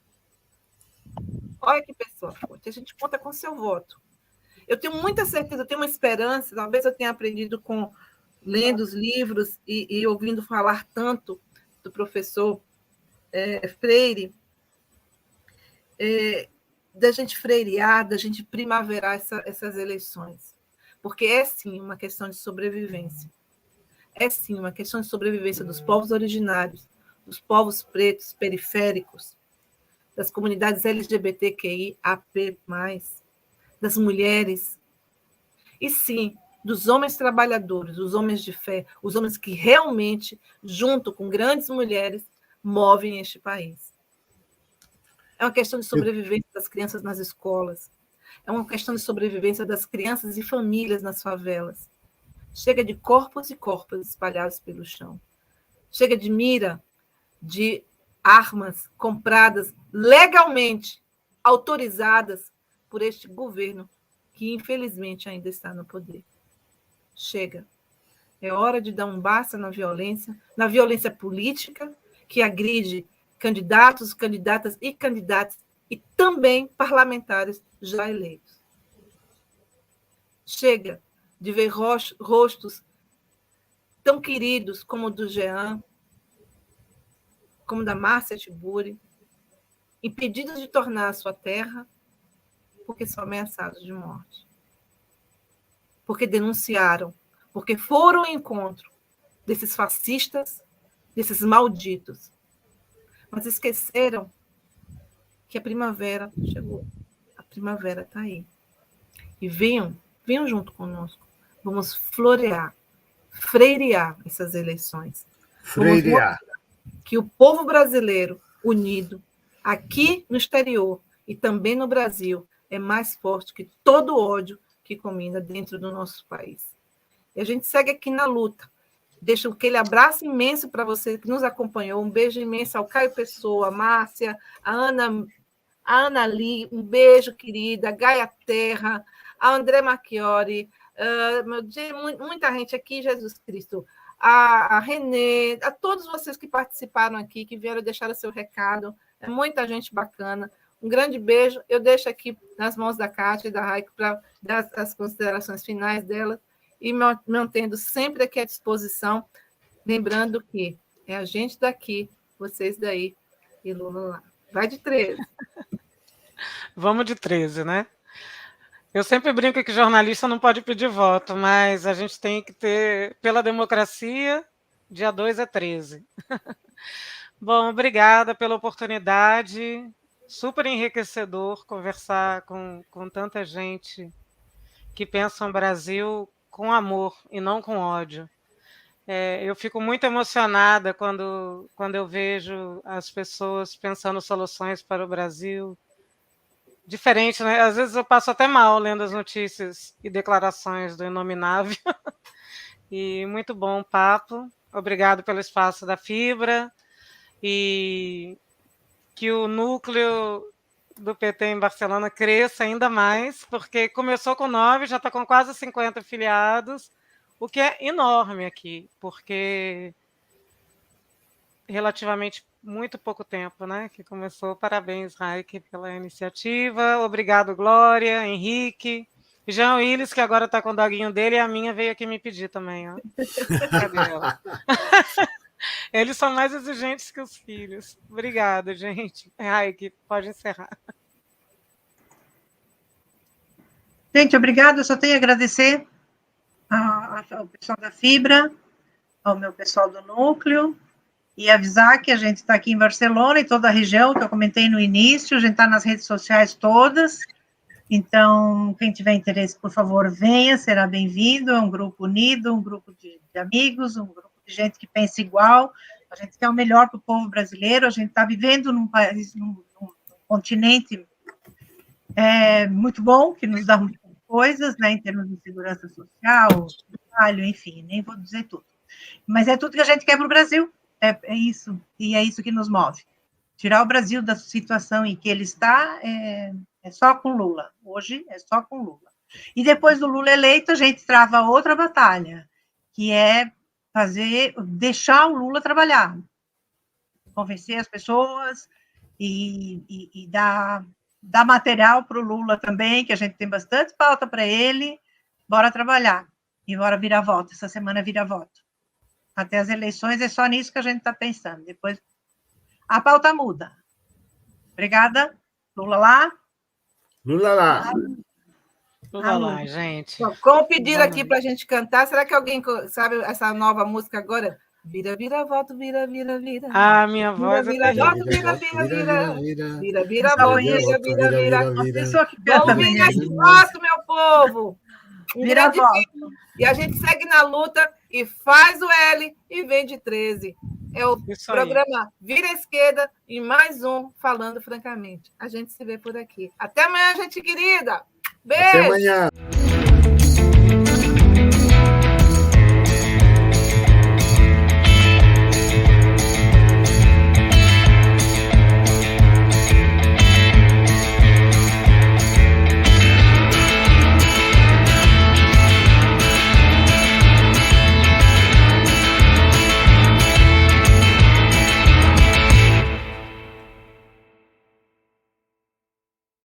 Olha que pessoa forte. A gente conta com seu voto. Eu tenho muita certeza, eu tenho uma esperança, talvez eu tenha aprendido lendo os livros e ouvindo falar tanto do professor Freire, da gente freirear, da gente primaverar essas eleições. Porque é, sim, uma questão de sobrevivência. É, sim, uma questão de sobrevivência dos povos originários, dos povos pretos, periféricos, das comunidades LGBTQIAP+, das mulheres, e, sim, dos homens trabalhadores, dos homens de fé, os homens que realmente, junto com grandes mulheres, movem este país. É uma questão de sobrevivência das crianças nas escolas. É uma questão de sobrevivência das crianças e famílias nas favelas. Chega de corpos e corpos espalhados pelo chão. Chega de mira de armas compradas legalmente, autorizadas por este governo que, infelizmente, ainda está no poder. Chega. É hora de dar um basta na violência política, que agride candidatos, candidatas e candidatas, e também parlamentares já eleitos. Chega de ver rostos tão queridos como o do Jean, como da Márcia Tiburi, impedidos de tornar a sua terra porque são ameaçados de morte. Porque denunciaram, porque foram ao encontro desses fascistas, desses malditos. Mas esqueceram que a primavera chegou. A primavera está aí. E venham junto conosco. Vamos freirear essas eleições. Freirear. Que o povo brasileiro unido, aqui no exterior e também no Brasil, é mais forte que todo o ódio que comina dentro do nosso país. E a gente segue aqui na luta. Deixo aquele abraço imenso para você que nos acompanhou. Um beijo imenso ao Caio Pessoa, a Márcia, a Ana Lee, um beijo, querida, a Gaia Terra, a André Marchiori, muita gente aqui, Jesus Cristo, a Renê, a todos vocês que participaram aqui, que vieram deixar o seu recado. É muita gente bacana. Um grande beijo. Eu deixo aqui nas mãos da Kátia e da Raika para dar as considerações finais dela e me mantendo sempre aqui à disposição, lembrando que é a gente daqui, vocês daí e Lula lá. Vai de 13. Vamos de 13, né? Eu sempre brinco que jornalista não pode pedir voto, mas a gente tem que ter, pela democracia, dia 2 é 13. Bom, obrigada pela oportunidade. Super enriquecedor conversar com tanta gente que pensa no Brasil com amor e não com ódio. Eu fico muito emocionada quando eu vejo as pessoas pensando soluções para o Brasil. Diferente, né? Às vezes eu passo até mal lendo as notícias e declarações do Inominável. E muito bom o papo. Obrigado pelo espaço da Fibra. E que o núcleo do PT em Barcelona cresça ainda mais, porque começou com 9, já está com quase 50 afiliados, o que é enorme aqui, porque relativamente muito pouco tempo, né, que começou. Parabéns, Raik, pela iniciativa. Obrigado, Glória, Henrique. Jean Willis, que agora está com o doguinho dele, e a minha veio aqui me pedir também. Ó. Cadê ela? Eles são mais exigentes que os filhos. Obrigada, gente. Raik, pode encerrar. Gente, obrigada. Eu só tenho a agradecer ao pessoal da Fibra, ao meu pessoal do Núcleo, e avisar que a gente está aqui em Barcelona e toda a região, que eu comentei no início, a gente está nas redes sociais todas, então, quem tiver interesse, por favor, venha, será bem-vindo, é um grupo unido, um grupo de amigos, um grupo de gente que pensa igual, a gente quer o melhor para o povo brasileiro, a gente está vivendo num país, num continente muito bom, que nos dá coisas, né, em termos de segurança social, trabalho, enfim, nem vou dizer tudo. Mas é tudo que a gente quer para o Brasil, é isso, e é isso que nos move. Tirar o Brasil da situação em que ele está é só com Lula, hoje é só com Lula. E depois do Lula eleito, a gente trava outra batalha, que é deixar o Lula trabalhar, convencer as pessoas e dar material para o Lula também, que a gente tem bastante pauta para ele, bora trabalhar, e bora virar voto, essa semana vira voto. Até as eleições é só nisso que a gente está pensando, depois a pauta muda. Obrigada, Lula lá. Lula lá. Lula lá, gente. Como pedir aqui para a gente cantar, será que alguém sabe essa nova música agora? Vira, vira, voto, vira, vira, vira. Ah, minha voz vira, é terrível. Voto, vira, vira, vira. Vira, vira, Só voto, conheço. vira, vira, vira. Uma pessoa que canta Vamos bem. virar esse voto, meu povo. Vira voto. E a gente segue na luta e faz o L e vem de 13. É o Isso aí. programa Vira à Esquerda e mais um Falando Francamente. A gente se vê por aqui. Até amanhã, gente querida. Beijo. Até amanhã.